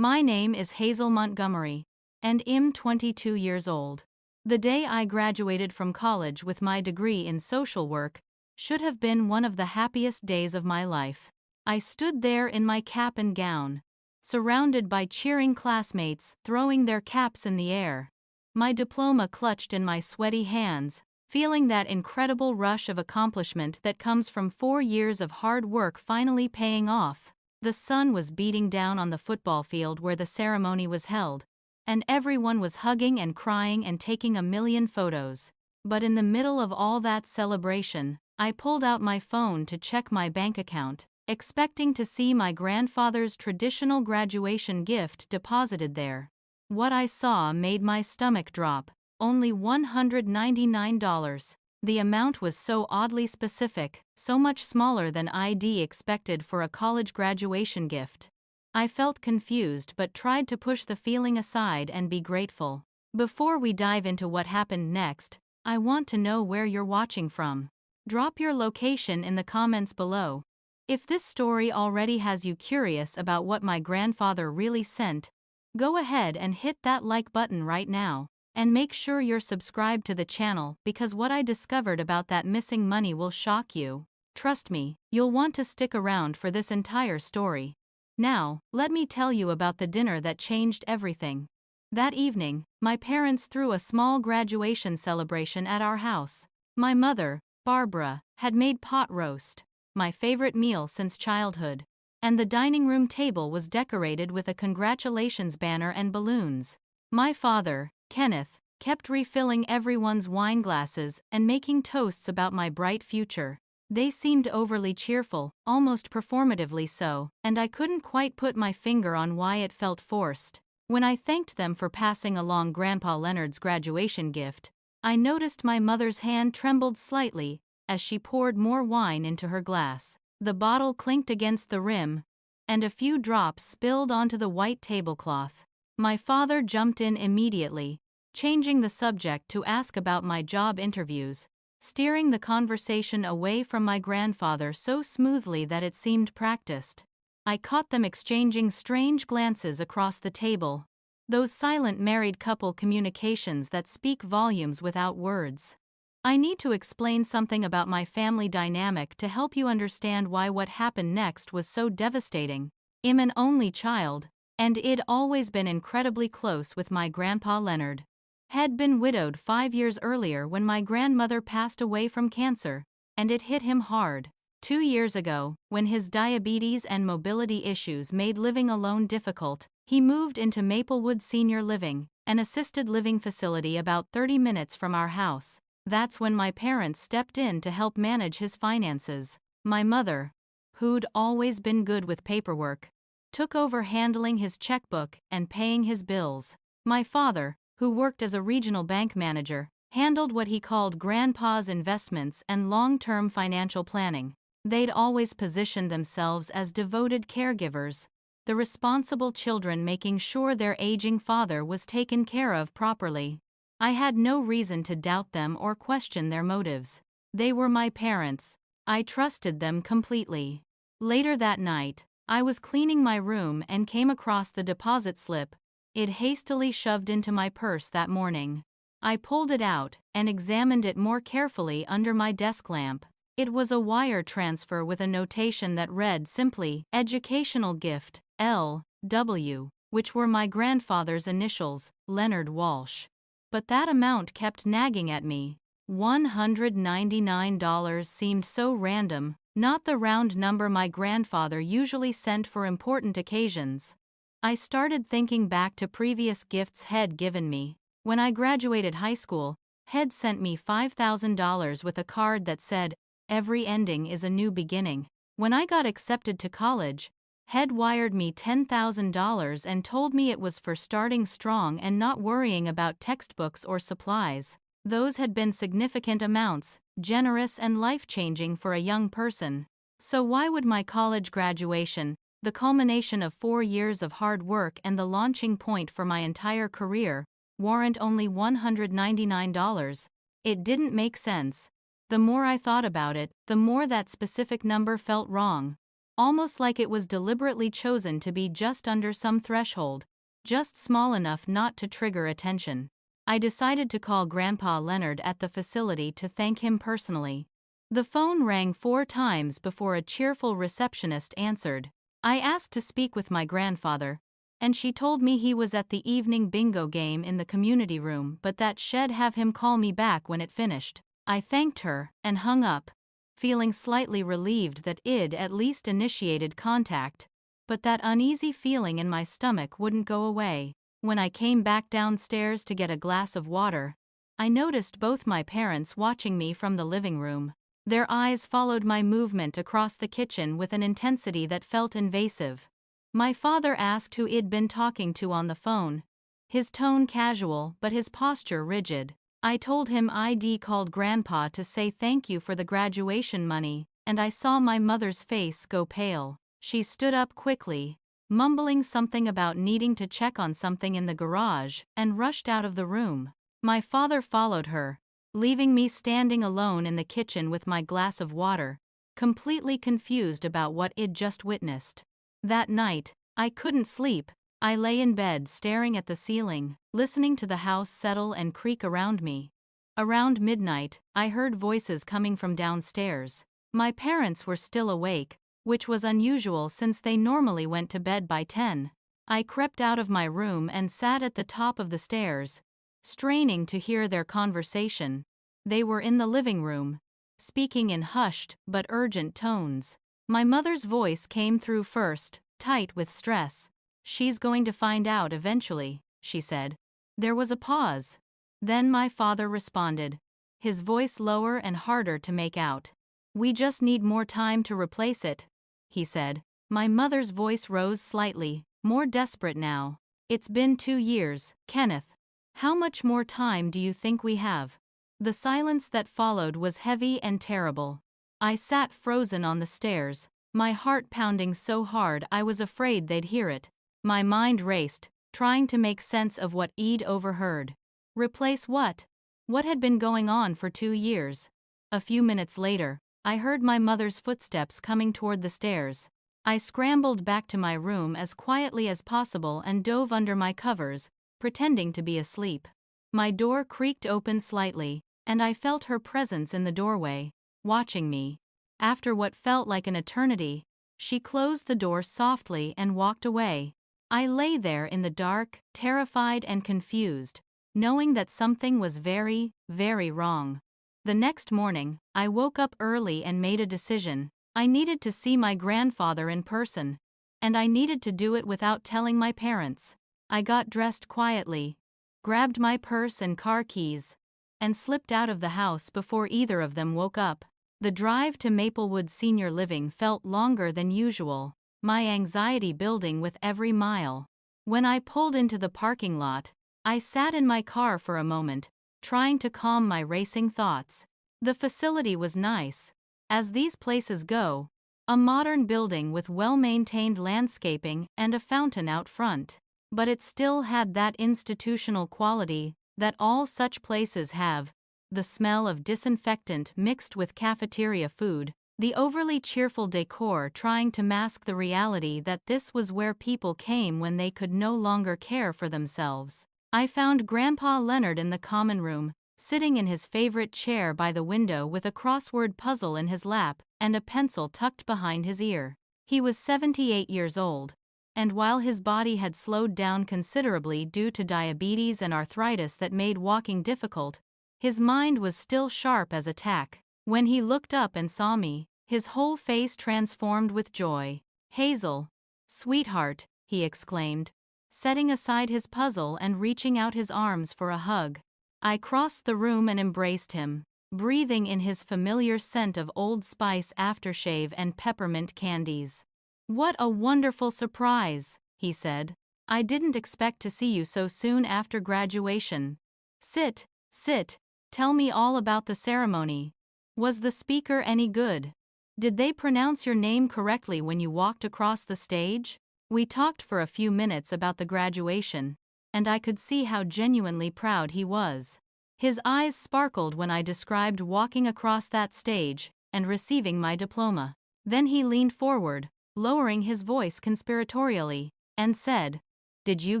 My name is Hazel Montgomery, and I'm 22 years old. The day I graduated from college with my degree in social work should have been one of the happiest days of my life. I stood there in my cap and gown, surrounded by cheering classmates throwing their caps in the air, my diploma clutched in my sweaty hands, feeling that incredible rush of accomplishment that comes from 4 years of hard work finally paying off. The sun was beating down on the football field where the ceremony was held, and everyone was hugging and crying and taking a million photos. But in the middle of all that celebration, I pulled out my phone to check my bank account, expecting to see my grandfather's traditional graduation gift deposited there. What I saw made my stomach drop. Only $199. The amount was so oddly specific, so much smaller than I'd expected for a college graduation gift. I felt confused but tried to push the feeling aside and be grateful. Before we dive into what happened next, I want to know where you're watching from. Drop your location in the comments below. If this story already has you curious about what my grandfather really sent, go ahead and hit that like button right now. And make sure you're subscribed to the channel because what I discovered about that missing money will shock you. Trust me, you'll want to stick around for this entire story. Now, let me tell you about the dinner that changed everything. That evening, my parents threw a small graduation celebration at our house. My mother, Barbara, had made pot roast, my favorite meal since childhood, and the dining room table was decorated with a congratulations banner and balloons. My father, Kenneth, kept refilling everyone's wine glasses and making toasts about my bright future. They seemed overly cheerful, almost performatively so, and I couldn't quite put my finger on why it felt forced. When I thanked them for passing along Grandpa Leonard's graduation gift, I noticed my mother's hand trembled slightly as she poured more wine into her glass. The bottle clinked against the rim, and a few drops spilled onto the white tablecloth. My father jumped in immediately, changing the subject to ask about my job interviews, steering the conversation away from my grandfather so smoothly that it seemed practiced. I caught them exchanging strange glances across the table, those silent married couple communications that speak volumes without words. I need to explain something about my family dynamic to help you understand why what happened next was so devastating. I'm an only child, and I'd always been incredibly close with my grandpa Leonard. Had been widowed 5 years earlier when my grandmother passed away from cancer, and it hit him hard. 2 years ago, when his diabetes and mobility issues made living alone difficult, he moved into Maplewood Senior Living, an assisted living facility about 30 minutes from our house. That's when my parents stepped in to help manage his finances. My mother, who'd always been good with paperwork, took over handling his checkbook and paying his bills. My father, who worked as a regional bank manager, handled what he called Grandpa's investments and long-term financial planning. They'd always positioned themselves as devoted caregivers, the responsible children making sure their aging father was taken care of properly. I had no reason to doubt them or question their motives. They were my parents. I trusted them completely. Later that night, I was cleaning my room and came across the deposit slip I'd hastily shoved into my purse that morning. I pulled it out and examined it more carefully under my desk lamp. It was a wire transfer with a notation that read simply, "Educational gift, L.W., which were my grandfather's initials, Leonard Walsh. But that amount kept nagging at me. $199 seemed so random, not the round number my grandfather usually sent for important occasions. I started thinking back to previous gifts He'd given me. When I graduated high school, He'd sent me $5,000 with a card that said, "Every ending is a new beginning." When I got accepted to college, He'd wired me $10,000 and told me it was for starting strong and not worrying about textbooks or supplies. Those had been significant amounts, generous and life-changing for a young person. So why would my college graduation, the culmination of 4 years of hard work and the launching point for my entire career, warrant only $199? It didn't make sense. The more I thought about it, the more that specific number felt wrong. almost like it was deliberately chosen to be just under some threshold, just small enough not to trigger attention. I decided to call Grandpa Leonard at the facility to thank him personally. The phone rang 4 times before a cheerful receptionist answered. I asked to speak with my grandfather, and she told me he was at the evening bingo game in the community room but that she'd have him call me back when it finished. I thanked her and hung up, feeling slightly relieved that I'd at least initiated contact, but that uneasy feeling in my stomach wouldn't go away. When I came back downstairs to get a glass of water, I noticed both my parents watching me from the living room. Their eyes followed my movement across the kitchen with an intensity that felt invasive. My father asked who I'd been talking to on the phone, his tone casual but his posture rigid. I told him I'd called Grandpa to say thank you for the graduation money, and I saw my mother's face go pale. She stood up quickly, mumbling something about needing to check on something in the garage, and rushed out of the room. My father followed her, leaving me standing alone in the kitchen with my glass of water, completely confused about what I'd just witnessed. That night, I couldn't sleep. I lay in bed staring at the ceiling, listening to the house settle and creak around me. Around midnight, I heard voices coming from downstairs. My parents were still awake, which was unusual since they normally went to bed by 10. I crept out of my room and sat at the top of the stairs, straining to hear their conversation. They were in the living room, speaking in hushed but urgent tones. My mother's voice came through first, tight with stress. "She's going to find out eventually," she said. There was a pause. Then my father responded, his voice lower and harder to make out. "We just need more time to replace it," he said. My mother's voice rose slightly, more desperate now. "It's been 2 years, Kenneth. How much more time do you think we have?" The silence that followed was heavy and terrible. I sat frozen on the stairs, my heart pounding so hard I was afraid they'd hear it. My mind raced, trying to make sense of what I'd overheard. Replace what? What had been going on for 2 years? A few minutes later, I heard my mother's footsteps coming toward the stairs. I scrambled back to my room as quietly as possible and dove under my covers, pretending to be asleep. My door creaked open slightly, and I felt her presence in the doorway, watching me. After what felt like an eternity, she closed the door softly and walked away. I lay there in the dark, terrified and confused, knowing that something was very, very wrong. The next morning, I woke up early and made a decision. I needed to see my grandfather in person, and I needed to do it without telling my parents. I got dressed quietly, grabbed my purse and car keys, and slipped out of the house before either of them woke up. The drive to Maplewood Senior Living felt longer than usual, my anxiety building with every mile. When I pulled into the parking lot, I sat in my car for a moment, trying to calm my racing thoughts. The facility was nice, as these places go, a modern building with well-maintained landscaping and a fountain out front. But it still had that institutional quality that all such places have: the smell of disinfectant mixed with cafeteria food, the overly cheerful decor trying to mask the reality that this was where people came when they could no longer care for themselves. I found Grandpa Leonard in the common room, sitting in his favorite chair by the window with a crossword puzzle in his lap and a pencil tucked behind his ear. He was 78 years old, and while his body had slowed down considerably due to diabetes and arthritis that made walking difficult, his mind was still sharp as a tack. When he looked up and saw me, his whole face transformed with joy. "Hazel, sweetheart," he exclaimed, setting aside his puzzle and reaching out his arms for a hug. I crossed the room and embraced him, breathing in his familiar scent of Old Spice aftershave and peppermint candies. "What a wonderful surprise," he said. "I didn't expect to see you so soon after graduation. Sit, sit, tell me all about the ceremony. Was the speaker any good? Did they pronounce your name correctly when you walked across the stage?" We talked for a few minutes about the graduation, and I could see how genuinely proud he was. His eyes sparkled when I described walking across that stage and receiving my diploma. Then he leaned forward, lowering his voice conspiratorially, and said, "Did you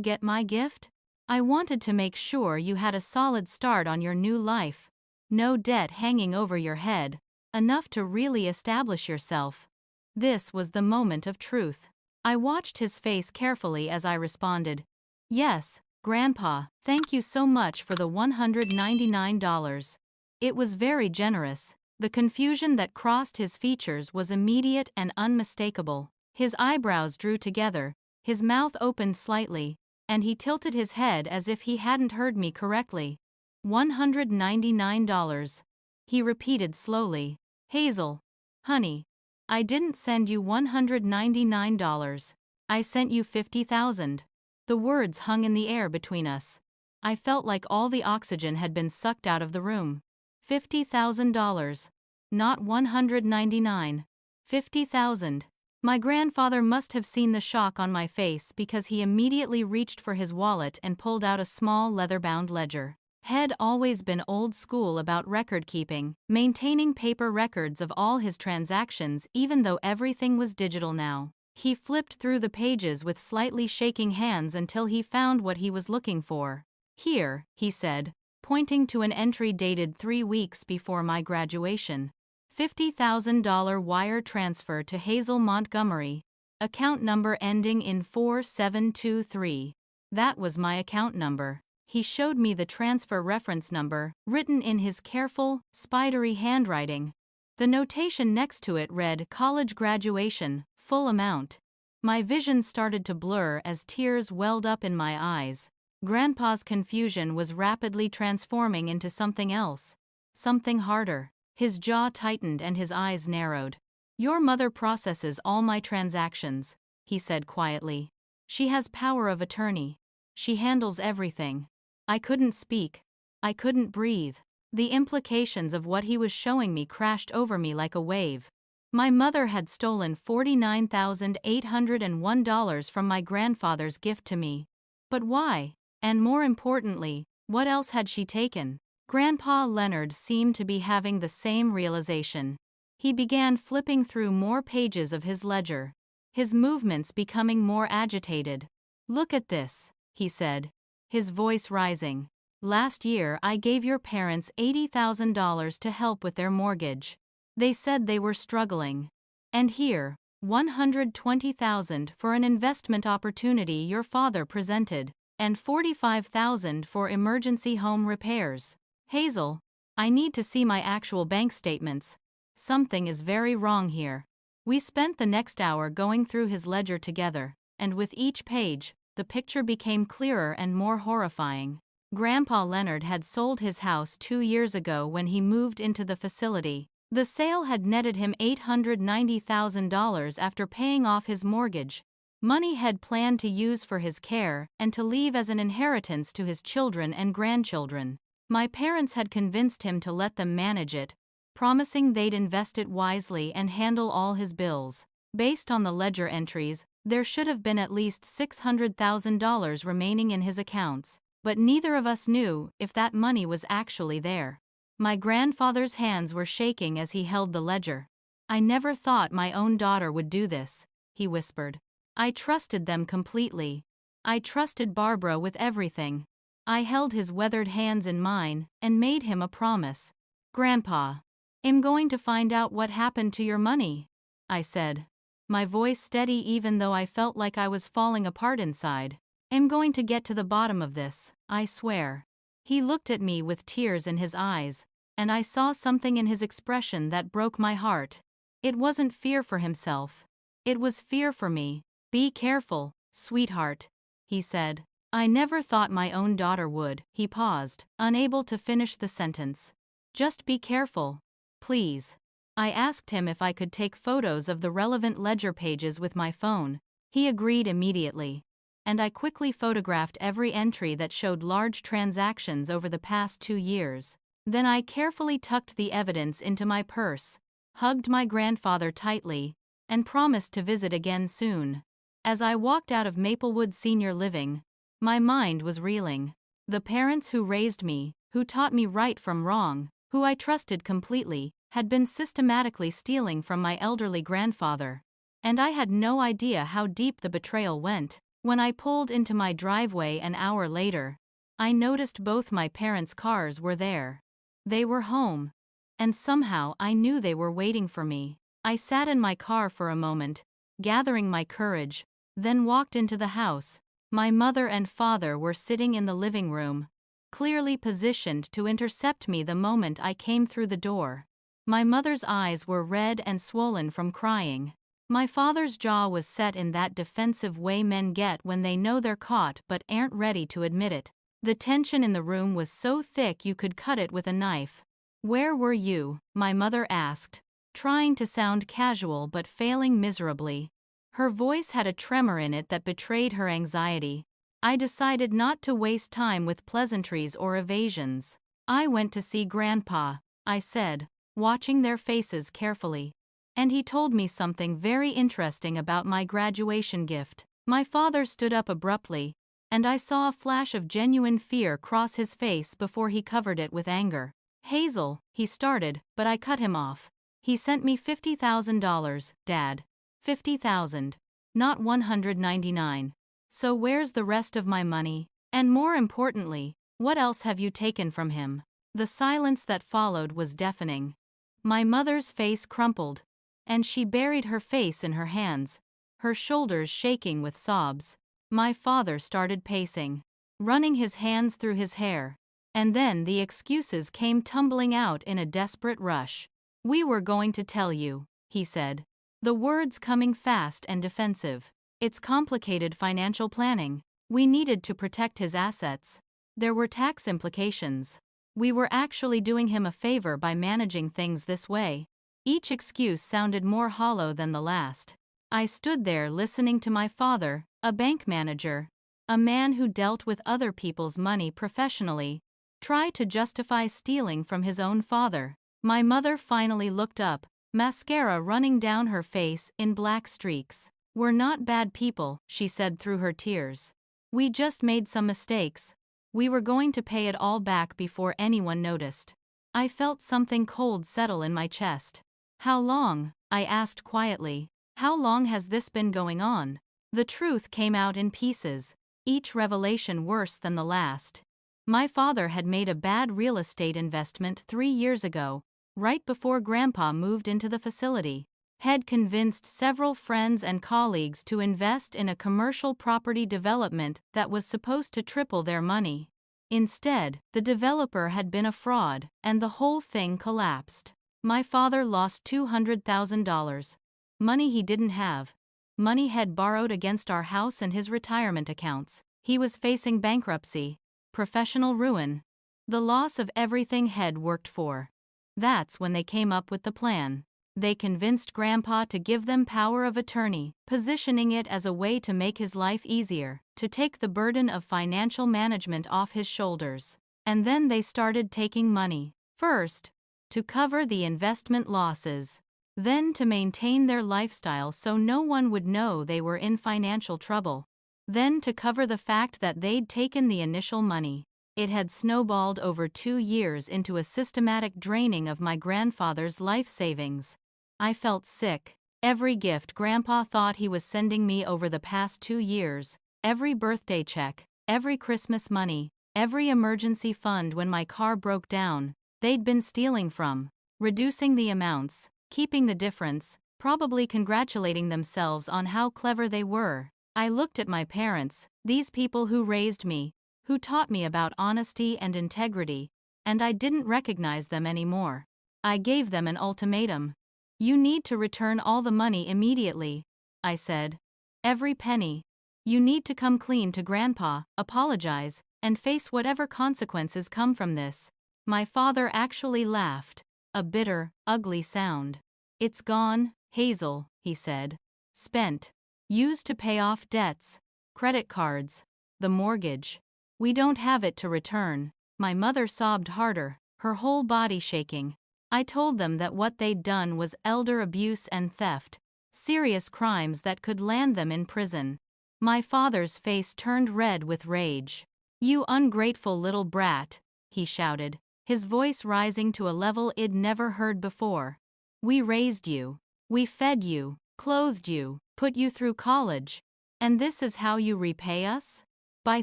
get my gift? I wanted to make sure you had a solid start on your new life. No debt hanging over your head, enough to really establish yourself." This was the moment of truth. I watched his face carefully as I responded, "Yes, Grandpa, thank you so much for the $199. It was very generous." The confusion that crossed his features was immediate and unmistakable. His eyebrows drew together, his mouth opened slightly, and he tilted his head as if he hadn't heard me correctly. $199. He repeated slowly. "Hazel, honey, I didn't send you $199. I sent you 50,000. The words hung in the air between us. I felt like all the oxygen had been sucked out of the room. $50,000. Not 199. 50,000. My grandfather must have seen the shock on my face because he immediately reached for his wallet and pulled out a small leather-bound ledger. Had always been old school about record-keeping, maintaining paper records of all his transactions even though everything was digital now. He flipped through the pages with slightly shaking hands until he found what he was looking for. "Here," he said, pointing to an entry dated 3 weeks before my graduation. $50,000 wire transfer to Hazel Montgomery. Account number ending in 4723. That was my account number. He showed me the transfer reference number, written in his careful, spidery handwriting. The notation next to it read college graduation, full amount. My vision started to blur as tears welled up in my eyes. Grandpa's confusion was rapidly transforming into something else. Something harder. His jaw tightened and his eyes narrowed. "Your mother processes all my transactions," he said quietly. "She has power of attorney. She handles everything." I couldn't speak. I couldn't breathe. The implications of what he was showing me crashed over me like a wave. My mother had stolen $49,801 from my grandfather's gift to me. But why? And more importantly, what else had she taken? Grandpa Leonard seemed to be having the same realization. He began flipping through more pages of his ledger, his movements becoming more agitated. "Look at this," he said, his voice rising. "Last year I gave your parents $80,000 to help with their mortgage. They said they were struggling. And here, $120,000 for an investment opportunity your father presented, and $45,000 for emergency home repairs. Hazel, I need to see my actual bank statements. Something is very wrong here." We spent the next hour going through his ledger together, and with each page, the picture became clearer and more horrifying. Grandpa Leonard had sold his house 2 years ago when he moved into the facility. The sale had netted him $890,000 after paying off his mortgage. Money had planned to use for his care and to leave as an inheritance to his children and grandchildren. My parents had convinced him to let them manage it, promising they'd invest it wisely and handle all his bills. Based on the ledger entries, there should have been at least $600,000 remaining in his accounts, but neither of us knew if that money was actually there. My grandfather's hands were shaking as he held the ledger. "I never thought my own daughter would do this," he whispered. "I trusted them completely. I trusted Barbara with everything." I held his weathered hands in mine and made him a promise. "Grandpa, I'm going to find out what happened to your money," I said, my voice steady even though I felt like I was falling apart inside. "I'm going to get to the bottom of this, I swear." He looked at me with tears in his eyes, and I saw something in his expression that broke my heart. It wasn't fear for himself. It was fear for me. "Be careful, sweetheart," he said. "I never thought my own daughter would." He paused, unable to finish the sentence. "Just be careful, please." I asked him if I could take photos of the relevant ledger pages with my phone. He agreed immediately, and I quickly photographed every entry that showed large transactions over the past 2 years. Then I carefully tucked the evidence into my purse, hugged my grandfather tightly, and promised to visit again soon. As I walked out of Maplewood Senior Living, my mind was reeling. The parents who raised me, who taught me right from wrong, who I trusted completely, had been systematically stealing from my elderly grandfather. And I had no idea how deep the betrayal went. When I pulled into my driveway an hour later, I noticed both my parents' cars were there. They were home. And somehow I knew they were waiting for me. I sat in my car for a moment, gathering my courage, then walked into the house. My mother and father were sitting in the living room, clearly positioned to intercept me the moment I came through the door. My mother's eyes were red and swollen from crying. My father's jaw was set in that defensive way men get when they know they're caught but aren't ready to admit it. The tension in the room was so thick you could cut it with a knife. "Where were you?" my mother asked, trying to sound casual but failing miserably. Her voice had a tremor in it that betrayed her anxiety. I decided not to waste time with pleasantries or evasions. "I went to see Grandpa," I said, watching their faces carefully. "And he told me something very interesting about my graduation gift." My father stood up abruptly, and I saw a flash of genuine fear cross his face before he covered it with anger. "Hazel," he started, but I cut him off. "He sent me $50,000, Dad. 50,000. Not 199. So where's the rest of my money? And more importantly, what else have you taken from him?" The silence that followed was deafening. My mother's face crumpled, and she buried her face in her hands, her shoulders shaking with sobs. My father started pacing, running his hands through his hair. And then the excuses came tumbling out in a desperate rush. "We were going to tell you," he said, the words coming fast and defensive. "It's complicated financial planning. We needed to protect his assets. There were tax implications. We were actually doing him a favor by managing things this way." Each excuse sounded more hollow than the last. I stood there listening to my father, a bank manager, a man who dealt with other people's money professionally, try to justify stealing from his own father. My mother finally looked up, mascara running down her face in black streaks. "We're not bad people," she said through her tears. "We just made some mistakes. We were going to pay it all back before anyone noticed." I felt something cold settle in my chest. "How long?" I asked quietly. "How long has this been going on?" The truth came out in pieces, each revelation worse than the last. My father had made a bad real estate investment 3 years ago, right before Grandpa moved into the facility. Had convinced several friends and colleagues to invest in a commercial property development that was supposed to triple their money. Instead, the developer had been a fraud, and the whole thing collapsed. My father lost $200,000. Money he didn't have. Money had borrowed against our house and his retirement accounts. He was facing bankruptcy, professional ruin, the loss of everything Head worked for. That's when they came up with the plan. They convinced Grandpa to give them power of attorney, positioning it as a way to make his life easier, to take the burden of financial management off his shoulders. And then they started taking money. First, to cover the investment losses. Then to maintain their lifestyle so no one would know they were in financial trouble. Then to cover the fact that they'd taken the initial money. It had snowballed over 2 years into a systematic draining of my grandfather's life savings. I felt sick. Every gift Grandpa thought he was sending me over the past 2 years, every birthday check, every Christmas money, every emergency fund when my car broke down, they'd been stealing from, reducing the amounts, keeping the difference, probably congratulating themselves on how clever they were. I looked at my parents, these people who raised me, who taught me about honesty and integrity, and I didn't recognize them anymore. I gave them an ultimatum. "You need to return all the money immediately," I said. "Every penny. You need to come clean to Grandpa, apologize, and face whatever consequences come from this." My father actually laughed, a bitter, ugly sound. "It's gone, Hazel," he said. "Spent. Used to pay off debts, credit cards, the mortgage. We don't have it to return." My mother sobbed harder, her whole body shaking. I told them that what they'd done was elder abuse and theft, serious crimes that could land them in prison. My father's face turned red with rage. "You ungrateful little brat," he shouted, his voice rising to a level I'd never heard before. "We raised you. We fed you, clothed you, put you through college. And this is how you repay us? By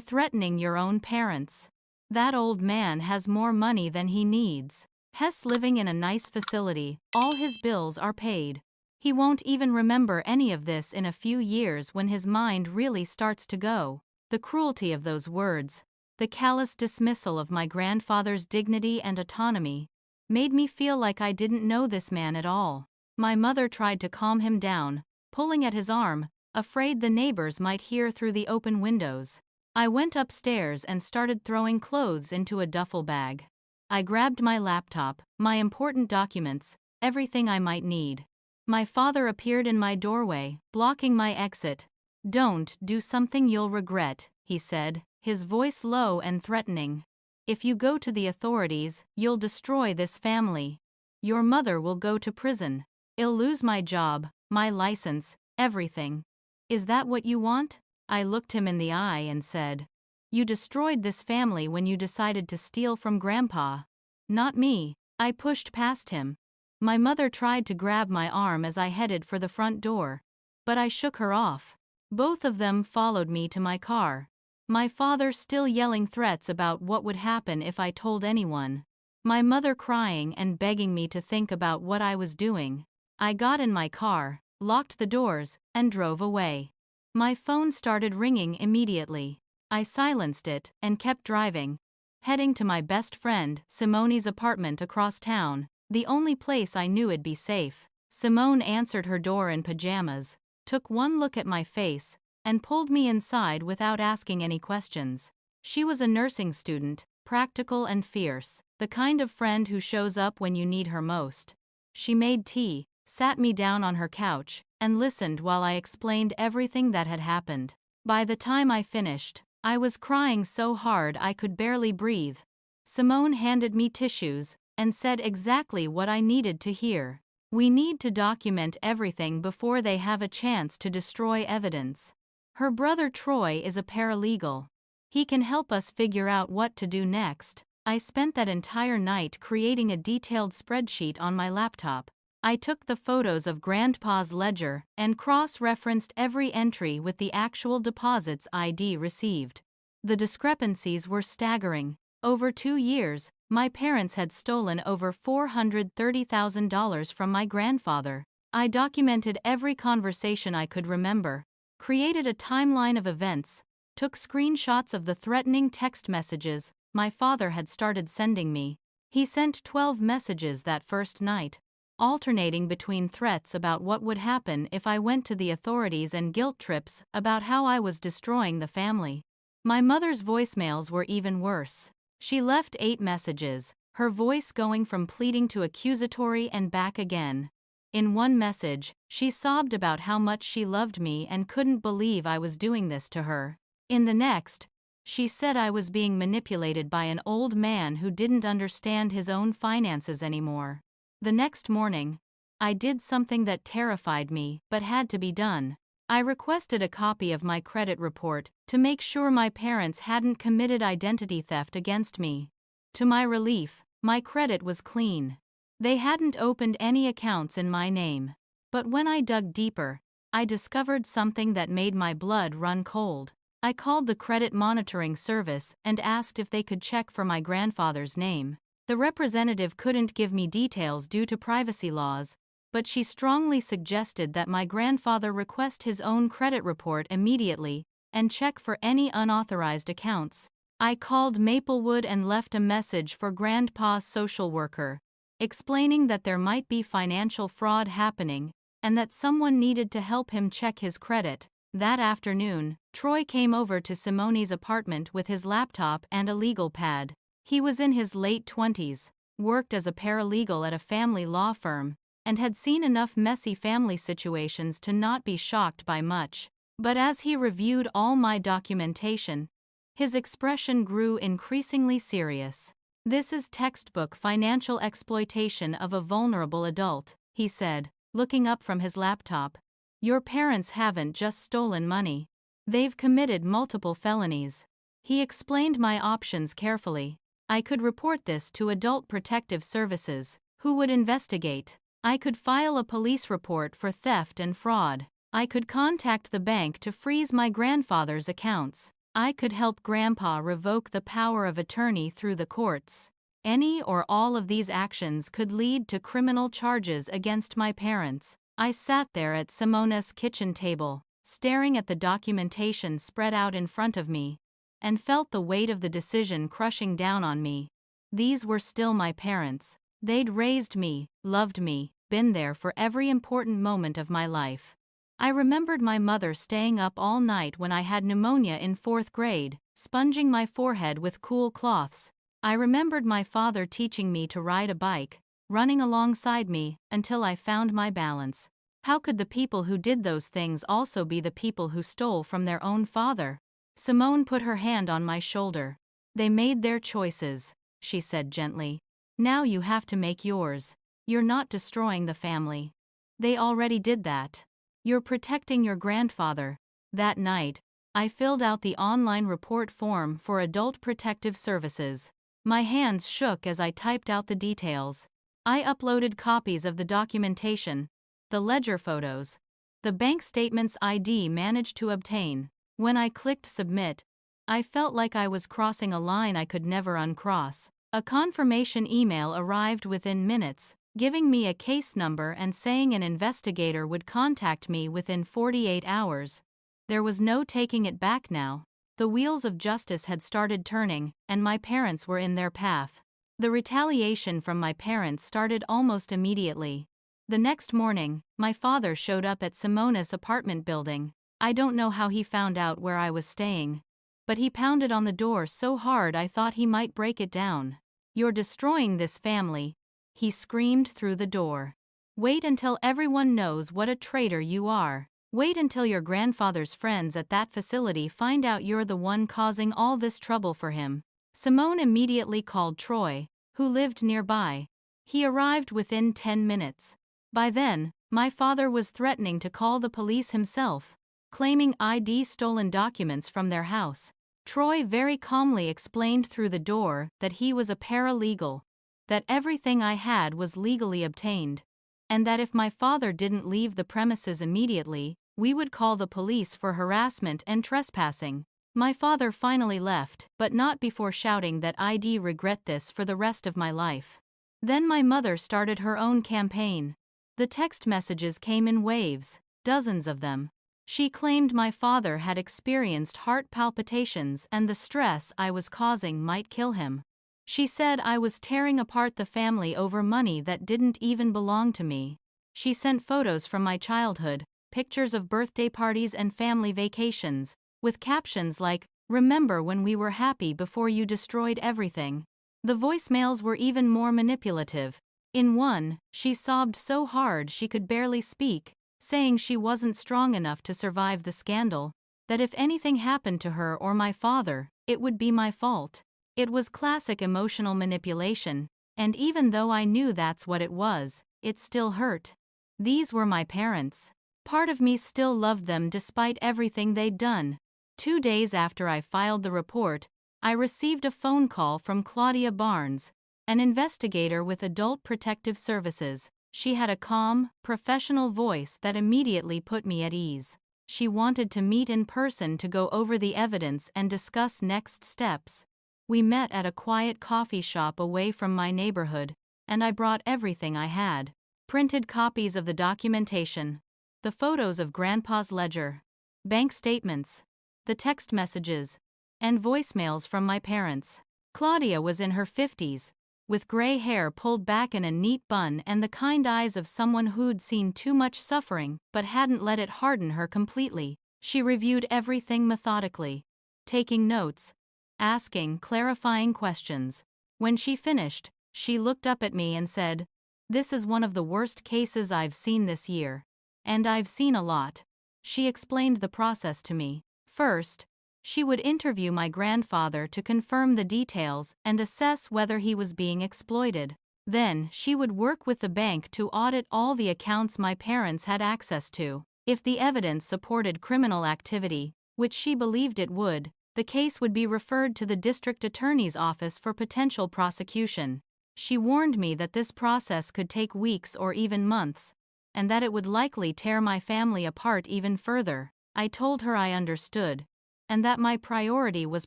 threatening your own parents. That old man has more money than he needs. Hess living in a nice facility, all his bills are paid. He won't even remember any of this in a few years when his mind really starts to go. The cruelty of those words, the callous dismissal of my grandfather's dignity and autonomy, made me feel like I didn't know this man at all. My mother tried to calm him down, pulling at his arm, afraid the neighbors might hear through the open windows. I went upstairs and started throwing clothes into a duffel bag. I grabbed my laptop, my important documents, everything I might need. My father appeared in my doorway, blocking my exit. "Don't do something you'll regret," he said, his voice low and threatening. "If you go to the authorities, you'll destroy this family. Your mother will go to prison. I'll lose my job, my license, everything. Is that what you want?" I looked him in the eye and said, "You destroyed this family when you decided to steal from Grandpa. Not me." I pushed past him. My mother tried to grab my arm as I headed for the front door, but I shook her off. Both of them followed me to my car. My father still yelling threats about what would happen if I told anyone. My mother crying and begging me to think about what I was doing. I got in my car, locked the doors, and drove away. My phone started ringing immediately. I silenced it and kept driving, heading to my best friend, Simone's apartment across town, the only place I knew it'd be safe. Simone answered her door in pajamas, took one look at my face, and pulled me inside without asking any questions. She was a nursing student, practical and fierce, the kind of friend who shows up when you need her most. She made tea, sat me down on her couch, and listened while I explained everything that had happened. By the time I finished, I was crying so hard I could barely breathe. Simone handed me tissues and said exactly what I needed to hear. "We need to document everything before they have a chance to destroy evidence. Her brother Troy is a paralegal. He can help us figure out what to do next." I spent that entire night creating a detailed spreadsheet on my laptop. I took the photos of Grandpa's ledger and cross-referenced every entry with the actual deposits ID received. The discrepancies were staggering. Over 2 years, my parents had stolen over $430,000 from my grandfather. I documented every conversation I could remember, created a timeline of events, took screenshots of the threatening text messages my father had started sending me. He sent 12 messages that first night, alternating between threats about what would happen if I went to the authorities and guilt trips about how I was destroying the family. My mother's voicemails were even worse. She left 8 messages, her voice going from pleading to accusatory and back again. In one message, she sobbed about how much she loved me and couldn't believe I was doing this to her. In the next, she said I was being manipulated by an old man who didn't understand his own finances anymore. The next morning, I did something that terrified me but had to be done. I requested a copy of my credit report to make sure my parents hadn't committed identity theft against me. To my relief, my credit was clean. They hadn't opened any accounts in my name. But when I dug deeper, I discovered something that made my blood run cold. I called the credit monitoring service and asked if they could check for my grandfather's name. The representative couldn't give me details due to privacy laws, but she strongly suggested that my grandfather request his own credit report immediately and check for any unauthorized accounts. I called Maplewood and left a message for Grandpa's social worker, explaining that there might be financial fraud happening and that someone needed to help him check his credit. That afternoon, Troy came over to Simone's apartment with his laptop and a legal pad. He was in his late 20s, worked as a paralegal at a family law firm, and had seen enough messy family situations to not be shocked by much. But as he reviewed all my documentation, his expression grew increasingly serious. "This is textbook financial exploitation of a vulnerable adult," he said, looking up from his laptop. "Your parents haven't just stolen money. They've committed multiple felonies." He explained my options carefully. I could report this to Adult Protective Services, who would investigate. I could file a police report for theft and fraud. I could contact the bank to freeze my grandfather's accounts. I could help Grandpa revoke the power of attorney through the courts. Any or all of these actions could lead to criminal charges against my parents. I sat there at Simona's kitchen table, staring at the documentation spread out in front of me, and felt the weight of the decision crushing down on me. These were still my parents. They'd raised me, loved me, been there for every important moment of my life. I remembered my mother staying up all night when I had pneumonia in 4th grade, sponging my forehead with cool cloths. I remembered my father teaching me to ride a bike, running alongside me until I found my balance. How could the people who did those things also be the people who stole from their own father? Simone put her hand on my shoulder. They made their choices, she said gently. Now you have to make yours. You're not destroying the family. They already did that. You're protecting your grandfather. That night, I filled out the online report form for Adult Protective Services. My hands shook as I typed out the details. I uploaded copies of the documentation, the ledger photos, the bank statements I'd managed to obtain. When I clicked submit, I felt like I was crossing a line I could never uncross. A confirmation email arrived within minutes, giving me a case number and saying an investigator would contact me within 48 hours. There was no taking it back now. The wheels of justice had started turning, and my parents were in their path. The retaliation from my parents started almost immediately. The next morning, my father showed up at Simona's apartment building. I don't know how he found out where I was staying, but he pounded on the door so hard I thought he might break it down. "You're destroying this family," he screamed through the door. "Wait until everyone knows what a traitor you are. Wait until your grandfather's friends at that facility find out you're the one causing all this trouble for him." Simone immediately called Troy, who lived nearby. He arrived within 10 minutes. By then, my father was threatening to call the police himself, claiming I'd stolen documents from their house. Troy very calmly explained through the door that he was a paralegal, that everything I had was legally obtained, and that if my father didn't leave the premises immediately, we would call the police for harassment and trespassing. My father finally left, but not before shouting that I'd regret this for the rest of my life. Then my mother started her own campaign. The text messages came in waves, dozens of them. She claimed my father had experienced heart palpitations and the stress I was causing might kill him. She said I was tearing apart the family over money that didn't even belong to me. She sent photos from my childhood, pictures of birthday parties and family vacations, with captions like, "Remember when we were happy before you destroyed everything." The voicemails were even more manipulative. In one, she sobbed so hard she could barely speak, saying she wasn't strong enough to survive the scandal, that if anything happened to her or my father, it would be my fault. It was classic emotional manipulation, and even though I knew that's what it was, it still hurt. These were my parents. Part of me still loved them despite everything they'd done. 2 days after I filed the report, I received a phone call from Claudia Barnes, an investigator with Adult Protective Services. She had a calm, professional voice that immediately put me at ease. She wanted to meet in person to go over the evidence and discuss next steps. We met at a quiet coffee shop away from my neighborhood, and I brought everything I had. Printed copies of the documentation, the photos of Grandpa's ledger, bank statements, the text messages, and voicemails from my parents. Claudia was in her 50s, with gray hair pulled back in a neat bun and the kind eyes of someone who'd seen too much suffering but hadn't let it harden her completely. She reviewed everything methodically, taking notes, asking clarifying questions. When she finished, she looked up at me and said, "This is one of the worst cases I've seen this year. And I've seen a lot." She explained the process to me. First, she would interview my grandfather to confirm the details and assess whether he was being exploited. Then, she would work with the bank to audit all the accounts my parents had access to. If the evidence supported criminal activity, which she believed it would, the case would be referred to the district attorney's office for potential prosecution. She warned me that this process could take weeks or even months, and that it would likely tear my family apart even further. I told her I understood, and that my priority was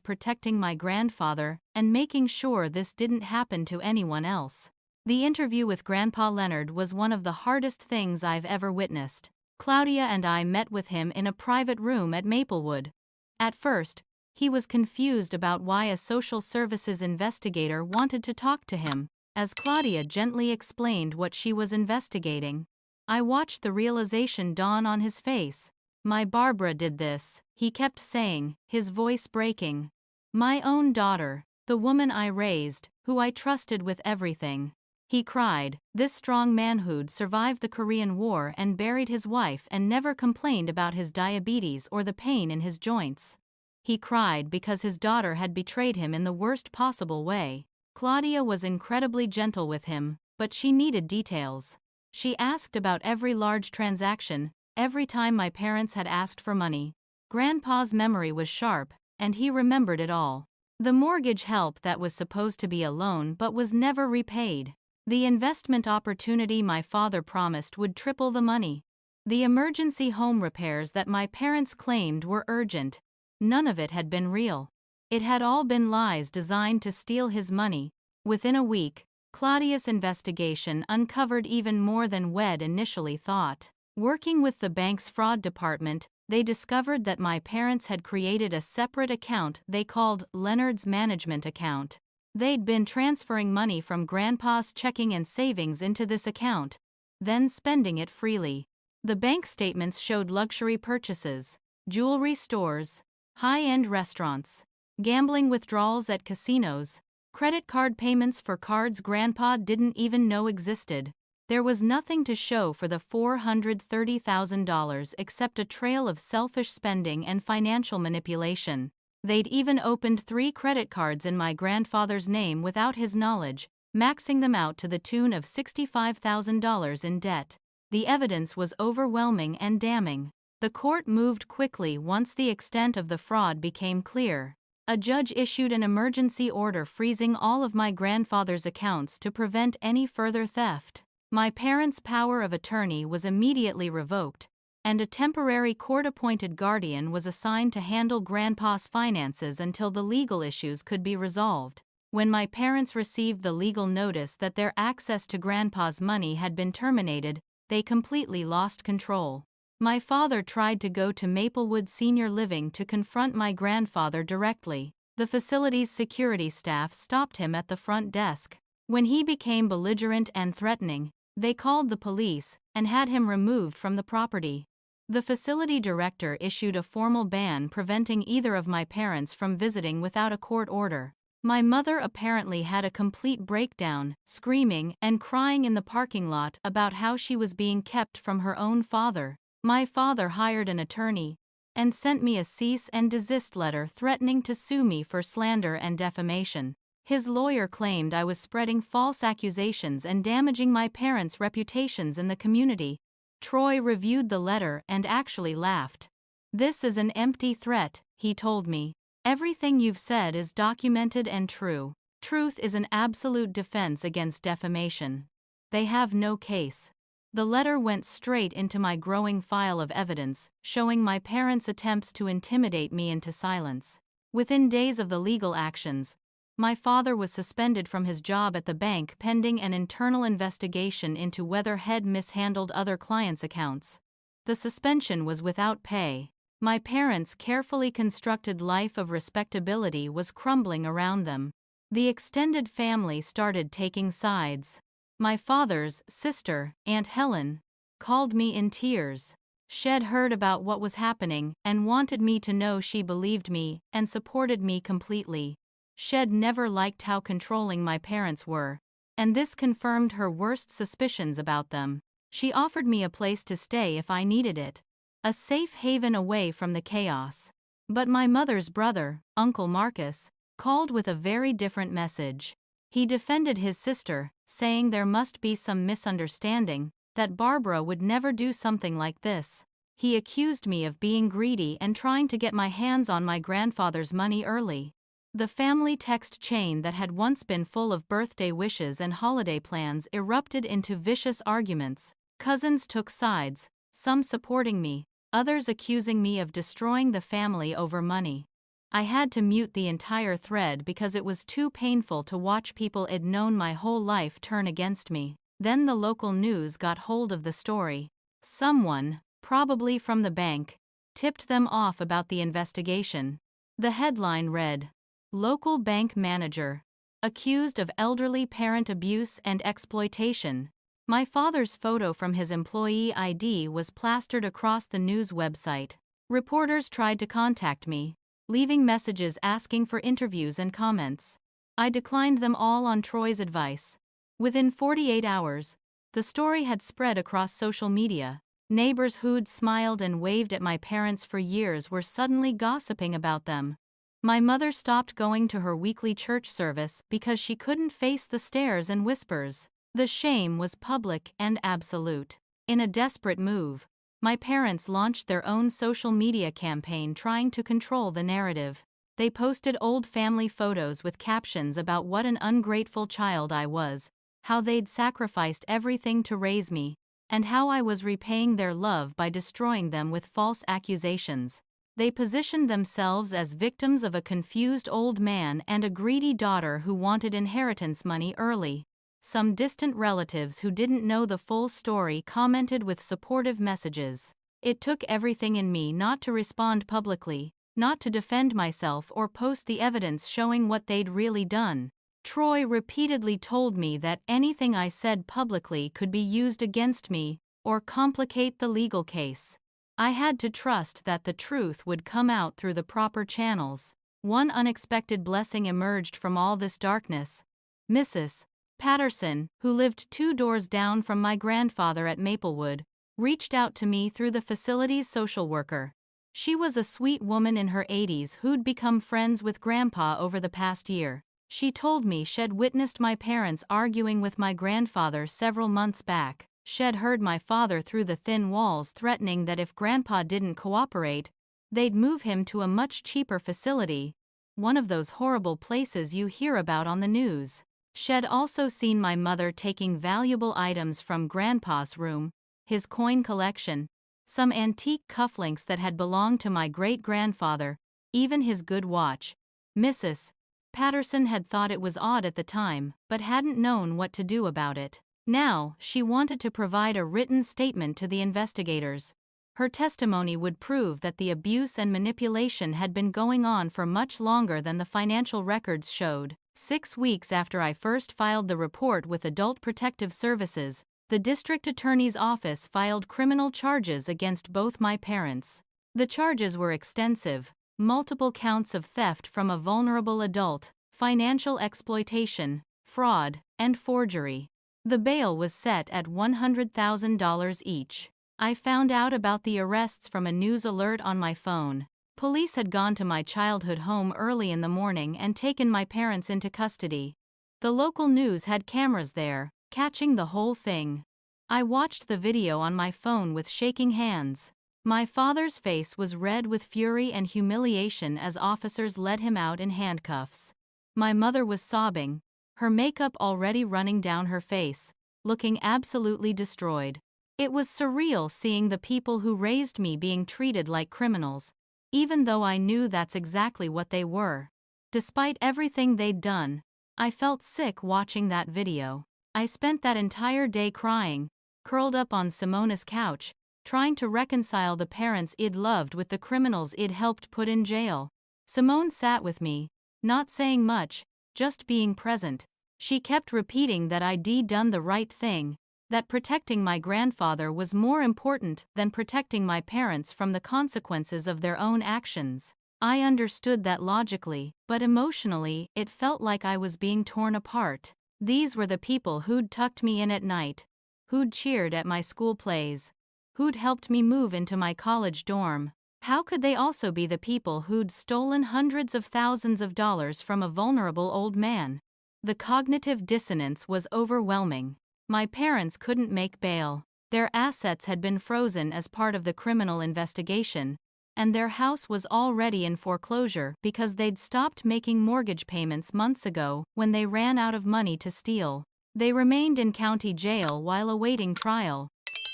protecting my grandfather and making sure this didn't happen to anyone else. The interview with Grandpa Leonard was one of the hardest things I've ever witnessed. Claudia and I met with him in a private room at Maplewood. At first, he was confused about why a social services investigator wanted to talk to him, as Claudia gently explained what she was investigating. I watched the realization dawn on his face. My Barbara did this, he kept saying, his voice breaking. My own daughter, the woman I raised, who I trusted with everything. He cried. This strong man who'd survived the Korean War and buried his wife and never complained about his diabetes or the pain in his joints. He cried because his daughter had betrayed him in the worst possible way. Claudia was incredibly gentle with him, but she needed details. She asked about every large transaction, every time my parents had asked for money. Grandpa's memory was sharp, and he remembered it all. The mortgage help that was supposed to be a loan but was never repaid. The investment opportunity my father promised would triple the money. The emergency home repairs that my parents claimed were urgent. None of it had been real. It had all been lies designed to steal his money. Within a week, Claudia's investigation uncovered even more than Wed initially thought. Working with the bank's fraud department, they discovered that my parents had created a separate account they called Leonard's Management Account. They'd been transferring money from Grandpa's checking and savings into this account, then spending it freely. The bank statements showed luxury purchases, jewelry stores, high-end restaurants, gambling withdrawals at casinos, credit card payments for cards Grandpa didn't even know existed. There was nothing to show for the $430,000 except a trail of selfish spending and financial manipulation. They'd even opened 3 credit cards in my grandfather's name without his knowledge, maxing them out to the tune of $65,000 in debt. The evidence was overwhelming and damning. The court moved quickly once the extent of the fraud became clear. A judge issued an emergency order freezing all of my grandfather's accounts to prevent any further theft. My parents' power of attorney was immediately revoked, and a temporary court-appointed guardian was assigned to handle Grandpa's finances until the legal issues could be resolved. When my parents received the legal notice that their access to Grandpa's money had been terminated, they completely lost control. My father tried to go to Maplewood Senior Living to confront my grandfather directly. The facility's security staff stopped him at the front desk. When he became belligerent and threatening, they called the police and had him removed from the property. The facility director issued a formal ban preventing either of my parents from visiting without a court order. My mother apparently had a complete breakdown, screaming and crying in the parking lot about how she was being kept from her own father. My father hired an attorney and sent me a cease and desist letter threatening to sue me for slander and defamation. His lawyer claimed I was spreading false accusations and damaging my parents' reputations in the community. Troy reviewed the letter and actually laughed. "This is an empty threat," he told me. "Everything you've said is documented and true. Truth is an absolute defense against defamation. They have no case." The letter went straight into my growing file of evidence, showing my parents' attempts to intimidate me into silence. Within days of the legal actions, my father was suspended from his job at the bank pending an internal investigation into whether he'd mishandled other clients' accounts. The suspension was without pay. My parents' carefully constructed life of respectability was crumbling around them. The extended family started taking sides. My father's sister, Aunt Helen, called me in tears. She'd heard about what was happening and wanted me to know she believed me and supported me completely. She'd never liked how controlling my parents were, and this confirmed her worst suspicions about them. She offered me a place to stay if I needed it, a safe haven away from the chaos. But my mother's brother, Uncle Marcus, called with a very different message. He defended his sister, saying there must be some misunderstanding, that Barbara would never do something like this. He accused me of being greedy and trying to get my hands on my grandfather's money early. The family text chain that had once been full of birthday wishes and holiday plans erupted into vicious arguments. Cousins took sides, some supporting me, others accusing me of destroying the family over money. I had to mute the entire thread because it was too painful to watch people I'd known my whole life turn against me. Then the local news got hold of the story. Someone, probably from the bank, tipped them off about the investigation. The headline read, "Local bank manager accused of elderly parent abuse and exploitation." My father's photo from his employee ID was plastered across the news website. Reporters tried to contact me, leaving messages asking for interviews and comments. I declined them all on Troy's advice. Within 48 hours, the story had spread across social media. Neighbors who'd smiled and waved at my parents for years were suddenly gossiping about them. My mother stopped going to her weekly church service because she couldn't face the stares and whispers. The shame was public and absolute. In a desperate move, my parents launched their own social media campaign trying to control the narrative. They posted old family photos with captions about what an ungrateful child I was, how they'd sacrificed everything to raise me, and how I was repaying their love by destroying them with false accusations. They positioned themselves as victims of a confused old man and a greedy daughter who wanted inheritance money early. Some distant relatives who didn't know the full story commented with supportive messages. It took everything in me not to respond publicly, not to defend myself or post the evidence showing what they'd really done. Troy repeatedly told me that anything I said publicly could be used against me or complicate the legal case. I had to trust that the truth would come out through the proper channels. One unexpected blessing emerged from all this darkness. Mrs. Patterson, who lived 2 doors down from my grandfather at Maplewood, reached out to me through the facility's social worker. She was a sweet woman in her 80s who'd become friends with Grandpa over the past year. She told me she'd witnessed my parents arguing with my grandfather several months back. She'd heard my father through the thin walls threatening that if Grandpa didn't cooperate, they'd move him to a much cheaper facility, one of those horrible places you hear about on the news. She'd also seen my mother taking valuable items from Grandpa's room, his coin collection, some antique cufflinks that had belonged to my great-grandfather, even his good watch. Mrs. Patterson had thought it was odd at the time, but hadn't known what to do about it. Now, she wanted to provide a written statement to the investigators. Her testimony would prove that the abuse and manipulation had been going on for much longer than the financial records showed. 6 weeks after I first filed the report with Adult Protective Services, the district attorney's office filed criminal charges against both my parents. The charges were extensive: multiple counts of theft from a vulnerable adult, financial exploitation, fraud, and forgery. The bail was set at $100,000 each. I found out about the arrests from a news alert on my phone. Police had gone to my childhood home early in the morning and taken my parents into custody. The local news had cameras there, catching the whole thing. I watched the video on my phone with shaking hands. My father's face was red with fury and humiliation as officers led him out in handcuffs. My mother was sobbing, her makeup already running down her face, looking absolutely destroyed. It was surreal seeing the people who raised me being treated like criminals, even though I knew that's exactly what they were. Despite everything they'd done, I felt sick watching that video. I spent that entire day crying, curled up on Simona's couch, trying to reconcile the parents I'd loved with the criminals I'd helped put in jail. Simone sat with me, not saying much, just being present. She kept repeating that I'd done the right thing, that protecting my grandfather was more important than protecting my parents from the consequences of their own actions. I understood that logically, but emotionally, it felt like I was being torn apart. These were the people who'd tucked me in at night, who'd cheered at my school plays, who'd helped me move into my college dorm. How could they also be the people who'd stolen hundreds of thousands of dollars from a vulnerable old man? The cognitive dissonance was overwhelming. My parents couldn't make bail. Their assets had been frozen as part of the criminal investigation, and their house was already in foreclosure because they'd stopped making mortgage payments months ago when they ran out of money to steal. They remained in county jail while awaiting trial.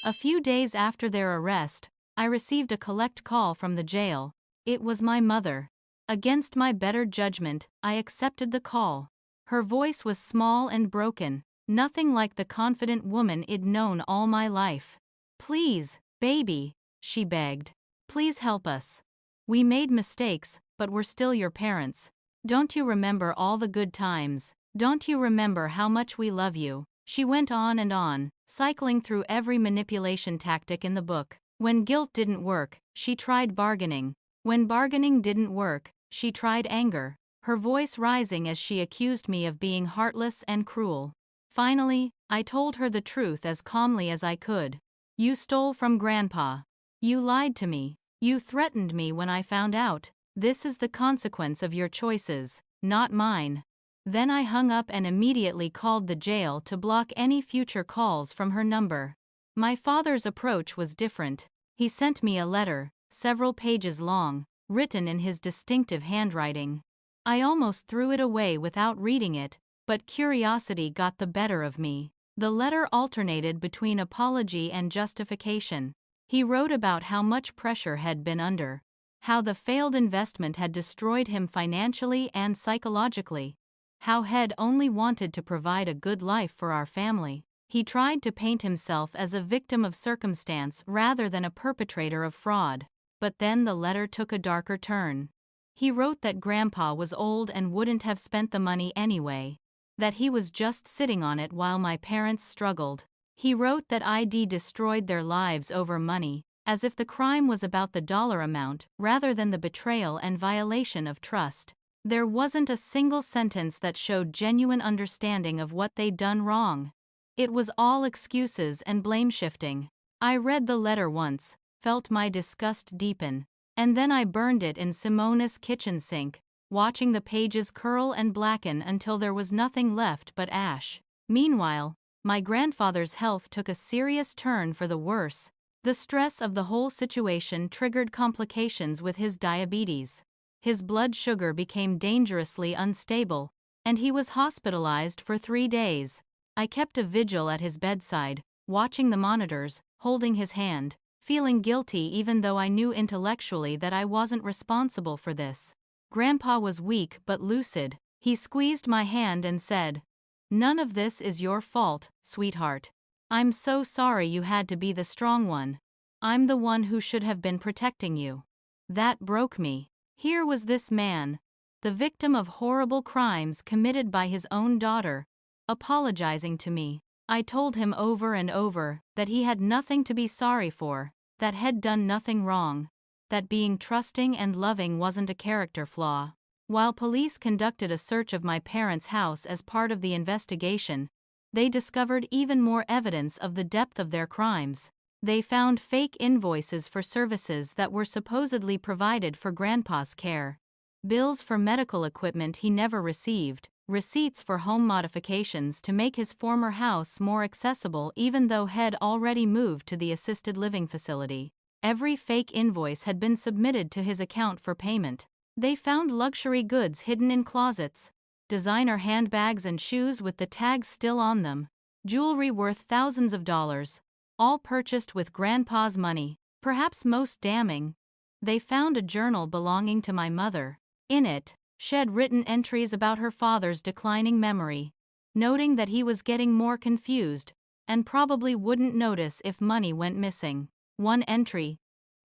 A few days after their arrest, I received a collect call from the jail. It was my mother. Against my better judgment, I accepted the call. Her voice was small and broken, nothing like the confident woman I'd known all my life. "Please, baby," she begged. "Please help us. We made mistakes, but we're still your parents. Don't you remember all the good times? Don't you remember how much we love you?" She went on and on, cycling through every manipulation tactic in the book. When guilt didn't work, she tried bargaining. When bargaining didn't work, she tried anger, her voice rising as she accused me of being heartless and cruel. Finally, I told her the truth as calmly as I could. "You stole from Grandpa. You lied to me. You threatened me when I found out. This is the consequence of your choices, not mine." Then I hung up and immediately called the jail to block any future calls from her number. My father's approach was different. He sent me a letter, several pages long, written in his distinctive handwriting. I almost threw it away without reading it, but curiosity got the better of me. The letter alternated between apology and justification. He wrote about how much pressure had been under, how the failed investment had destroyed him financially and psychologically, how Head only wanted to provide a good life for our family. He tried to paint himself as a victim of circumstance rather than a perpetrator of fraud. But then the letter took a darker turn. He wrote that Grandpa was old and wouldn't have spent the money anyway, that he was just sitting on it while my parents struggled. He wrote that I'd destroyed their lives over money, as if the crime was about the dollar amount rather than the betrayal and violation of trust. There wasn't a single sentence that showed genuine understanding of what they'd done wrong. It was all excuses and blame shifting. I read the letter once, felt my disgust deepen, and then I burned it in Simona's kitchen sink, watching the pages curl and blacken until there was nothing left but ash. Meanwhile, my grandfather's health took a serious turn for the worse. The stress of the whole situation triggered complications with his diabetes. His blood sugar became dangerously unstable, and he was hospitalized for 3 days. I kept a vigil at his bedside, watching the monitors, holding his hand, feeling guilty even though I knew intellectually that I wasn't responsible for this. Grandpa was weak but lucid. He squeezed my hand and said, "None of this is your fault, sweetheart. I'm so sorry you had to be the strong one. I'm the one who should have been protecting you." That broke me. Here was this man, the victim of horrible crimes committed by his own daughter, apologizing to me. I told him over and over that he had nothing to be sorry for, that Head done nothing wrong, that being trusting and loving wasn't a character flaw. While police conducted a search of my parents' house as part of the investigation, they discovered even more evidence of the depth of their crimes. They found fake invoices for services that were supposedly provided for Grandpa's care, bills for medical equipment he never received, receipts for home modifications to make his former house more accessible even though Head already moved to the assisted living facility. Every fake invoice had been submitted to his account for payment. They found luxury goods hidden in closets, designer handbags and shoes with the tags still on them, jewelry worth thousands of dollars, all purchased with Grandpa's money. Perhaps most damning, they found a journal belonging to my mother. In it, she'd written entries about her father's declining memory, noting that he was getting more confused and probably wouldn't notice if money went missing. One entry,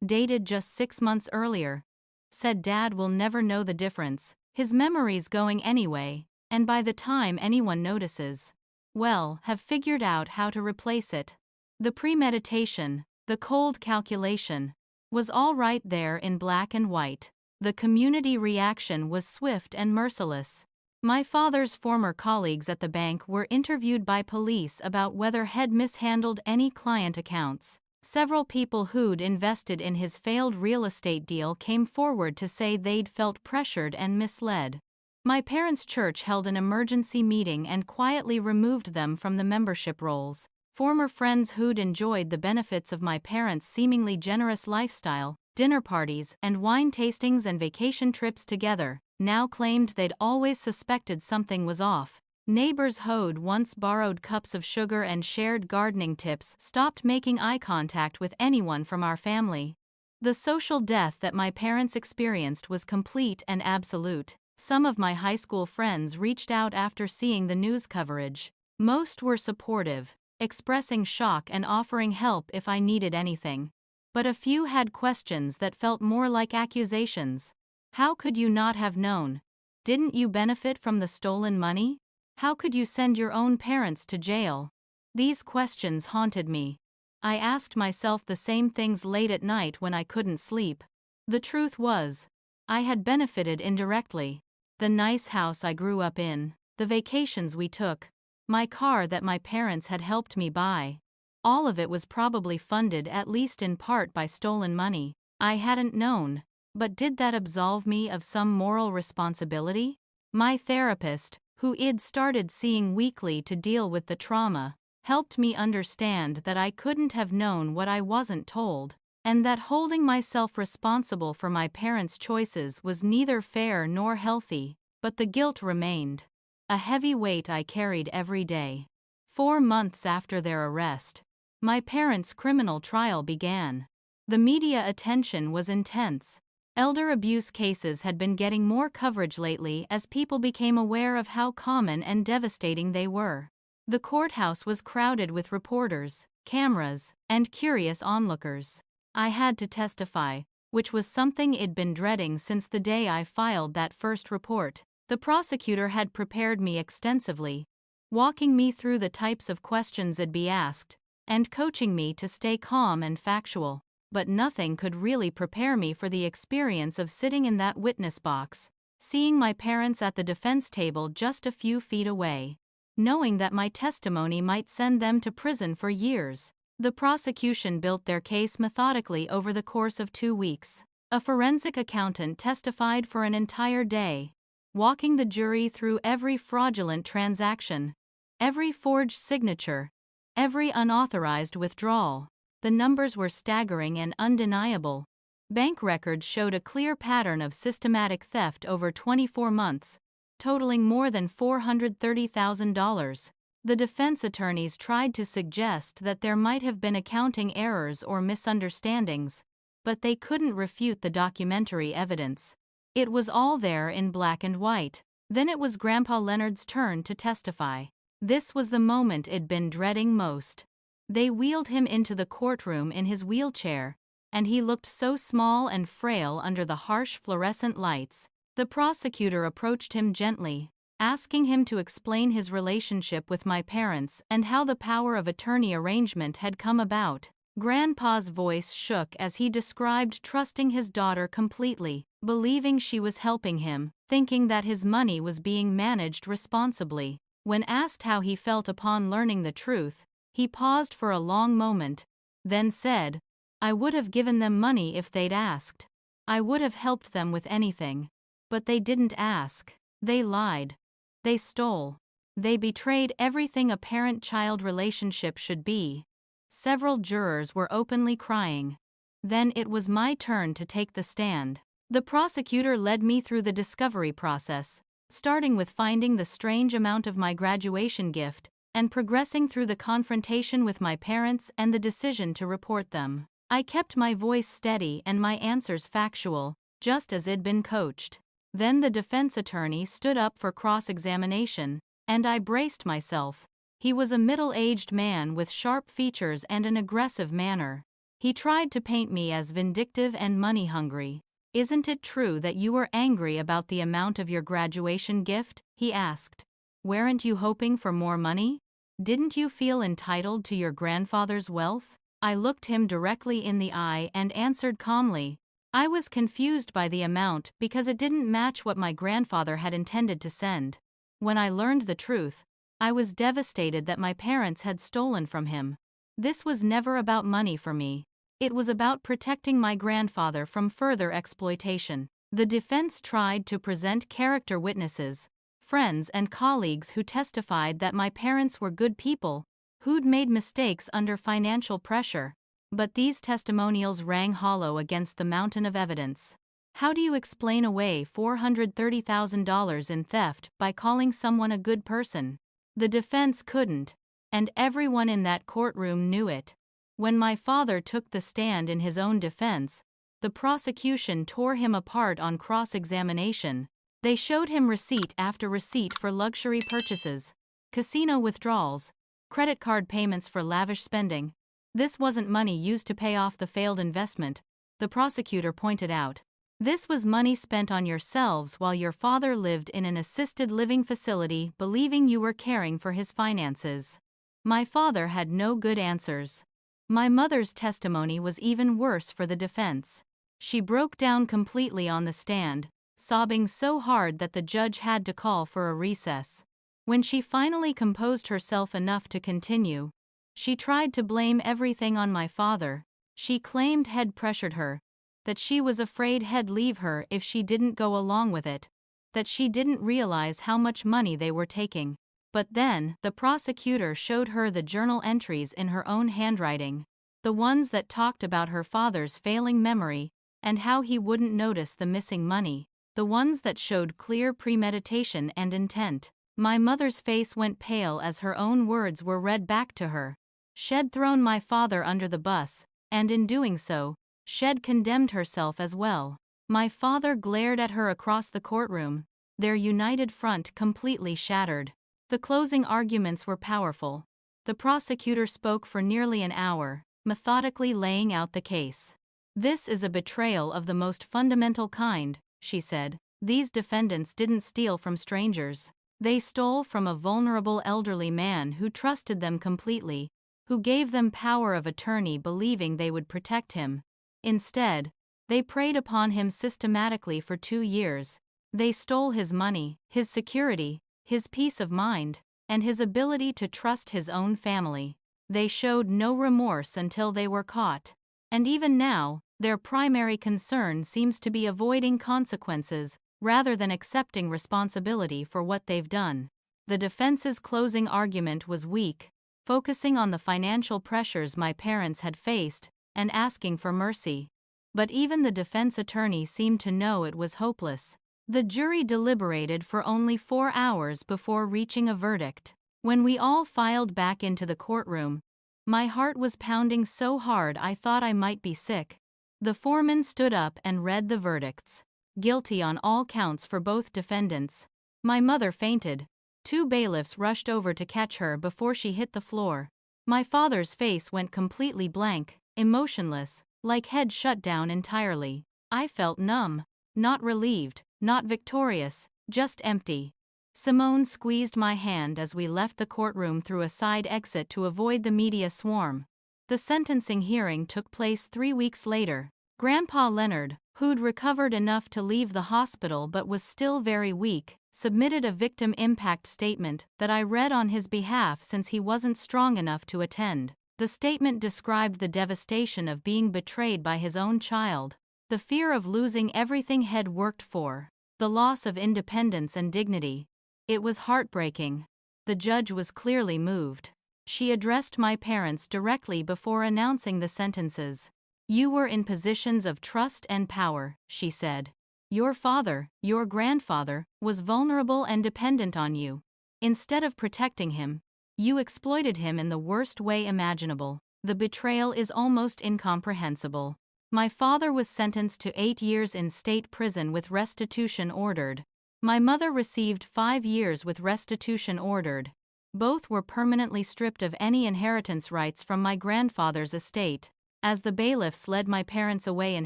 dated just 6 months earlier, said Dad will never know the difference. His memory's going anyway, and by the time anyone notices, well, have figured out how to replace it. The premeditation, the cold calculation, was all right there in black and white. The community reaction was swift and merciless. My father's former colleagues at the bank were interviewed by police about whether Head mishandled any client accounts. Several people who'd invested in his failed real estate deal came forward to say they'd felt pressured and misled. My parents' church held an emergency meeting and quietly removed them from the membership rolls. Former friends who'd enjoyed the benefits of my parents' seemingly generous lifestyle dinner parties, and wine tastings and vacation trips together, now claimed they'd always suspected something was off. Neighbors who'd once borrowed cups of sugar and shared gardening tips stopped making eye contact with anyone from our family. The social death that my parents experienced was complete and absolute. Some of my high school friends reached out after seeing the news coverage. Most were supportive, expressing shock and offering help if I needed anything. But a few had questions that felt more like accusations. How could you not have known? Didn't you benefit from the stolen money? How could you send your own parents to jail? These questions haunted me. I asked myself the same things late at night when I couldn't sleep. The truth was, I had benefited indirectly. The nice house I grew up in, the vacations we took, my car that my parents had helped me buy. All of it was probably funded at least in part by stolen money. I hadn't known, but did that absolve me of some moral responsibility? My therapist, who I'd started seeing weekly to deal with the trauma, helped me understand that I couldn't have known what I wasn't told, and that holding myself responsible for my parents' choices was neither fair nor healthy, but the guilt remained. A heavy weight I carried every day. 4 months after their arrest, my parents' criminal trial began. The media attention was intense. Elder abuse cases had been getting more coverage lately as people became aware of how common and devastating they were. The courthouse was crowded with reporters, cameras, and curious onlookers. I had to testify, which was something I'd been dreading since the day I filed that first report. The prosecutor had prepared me extensively, walking me through the types of questions I'd be asked, and coaching me to stay calm and factual. But nothing could really prepare me for the experience of sitting in that witness box, seeing my parents at the defense table just a few feet away, knowing that my testimony might send them to prison for years. The prosecution built their case methodically over the course of 2 weeks. A forensic accountant testified for an entire day, walking the jury through every fraudulent transaction, every forged signature, every unauthorized withdrawal. The numbers were staggering and undeniable. Bank records showed a clear pattern of systematic theft over 24 months, totaling more than $430,000. The defense attorneys tried to suggest that there might have been accounting errors or misunderstandings, but they couldn't refute the documentary evidence. It was all there in black and white. Then it was Grandpa Leonard's turn to testify. This was the moment I'd been dreading most. They wheeled him into the courtroom in his wheelchair, and he looked so small and frail under the harsh fluorescent lights. The prosecutor approached him gently, asking him to explain his relationship with my parents and how the power of attorney arrangement had come about. Grandpa's voice shook as he described trusting his daughter completely, believing she was helping him, thinking that his money was being managed responsibly. When asked how he felt upon learning the truth, he paused for a long moment, then said, "I would have given them money if they'd asked. I would have helped them with anything. But they didn't ask. They lied. They stole. They betrayed everything a parent-child relationship should be." Several jurors were openly crying. Then it was my turn to take the stand. The prosecutor led me through the discovery process, starting with finding the strange amount of my graduation gift, and progressing through the confrontation with my parents and the decision to report them. I kept my voice steady and my answers factual, just as I'd been coached. Then the defense attorney stood up for cross-examination, and I braced myself. He was a middle-aged man with sharp features and an aggressive manner. He tried to paint me as vindictive and money-hungry. "Isn't it true that you were angry about the amount of your graduation gift?" he asked. "Weren't you hoping for more money? Didn't you feel entitled to your grandfather's wealth?" I looked him directly in the eye and answered calmly. I was confused by the amount because it didn't match what my grandfather had intended to send. When I learned the truth, I was devastated that my parents had stolen from him. This was never about money for me. It was about protecting my grandfather from further exploitation. The defense tried to present character witnesses, friends and colleagues who testified that my parents were good people, who'd made mistakes under financial pressure. But these testimonials rang hollow against the mountain of evidence. How do you explain away $430,000 in theft by calling someone a good person? The defense couldn't, and everyone in that courtroom knew it. When my father took the stand in his own defense, the prosecution tore him apart on cross-examination. They showed him receipt after receipt for luxury purchases, casino withdrawals, credit card payments for lavish spending. This wasn't money used to pay off the failed investment, the prosecutor pointed out. This was money spent on yourselves while your father lived in an assisted living facility, believing you were caring for his finances. My father had no good answers. My mother's testimony was even worse for the defense. She broke down completely on the stand, sobbing so hard that the judge had to call for a recess. When she finally composed herself enough to continue, she tried to blame everything on my father. She claimed Head pressured her, that she was afraid Head leave her if she didn't go along with it, that she didn't realize how much money they were taking. But then, the prosecutor showed her the journal entries in her own handwriting, the ones that talked about her father's failing memory and how he wouldn't notice the missing money, the ones that showed clear premeditation and intent. My mother's face went pale as her own words were read back to her. She'd thrown my father under the bus, and in doing so, she'd condemned herself as well. My father glared at her across the courtroom, their united front completely shattered. The closing arguments were powerful. The prosecutor spoke for nearly an hour, methodically laying out the case. This is a betrayal of the most fundamental kind, she said. These defendants didn't steal from strangers. They stole from a vulnerable elderly man who trusted them completely, who gave them power of attorney believing they would protect him. Instead, they preyed upon him systematically for 2 years. They stole his money, his security, his peace of mind, and his ability to trust his own family. They showed no remorse until they were caught. And even now, their primary concern seems to be avoiding consequences rather than accepting responsibility for what they've done. The defense's closing argument was weak, focusing on the financial pressures my parents had faced and asking for mercy. But even the defense attorney seemed to know it was hopeless. The jury deliberated for only 4 hours before reaching a verdict. When we all filed back into the courtroom, my heart was pounding so hard I thought I might be sick. The foreman stood up and read the verdicts. Guilty on all counts for both defendants. My mother fainted. 2 bailiffs rushed over to catch her before she hit the floor. My father's face went completely blank, emotionless, like head shut down entirely. I felt numb, not relieved, not victorious, just empty. Simone squeezed my hand as we left the courtroom through a side exit to avoid the media swarm. The sentencing hearing took place 3 weeks later. Grandpa Leonard, who'd recovered enough to leave the hospital but was still very weak, submitted a victim impact statement that I read on his behalf since he wasn't strong enough to attend. The statement described the devastation of being betrayed by his own child, the fear of losing everything Head worked for, the loss of independence and dignity. It was heartbreaking. The judge was clearly moved. She addressed my parents directly before announcing the sentences. "You were in positions of trust and power," she said. "Your father, your grandfather, was vulnerable and dependent on you. Instead of protecting him, you exploited him in the worst way imaginable. The betrayal is almost incomprehensible." My father was sentenced to 8 years in state prison with restitution ordered. My mother received 5 years with restitution ordered. Both were permanently stripped of any inheritance rights from my grandfather's estate. As the bailiffs led my parents away in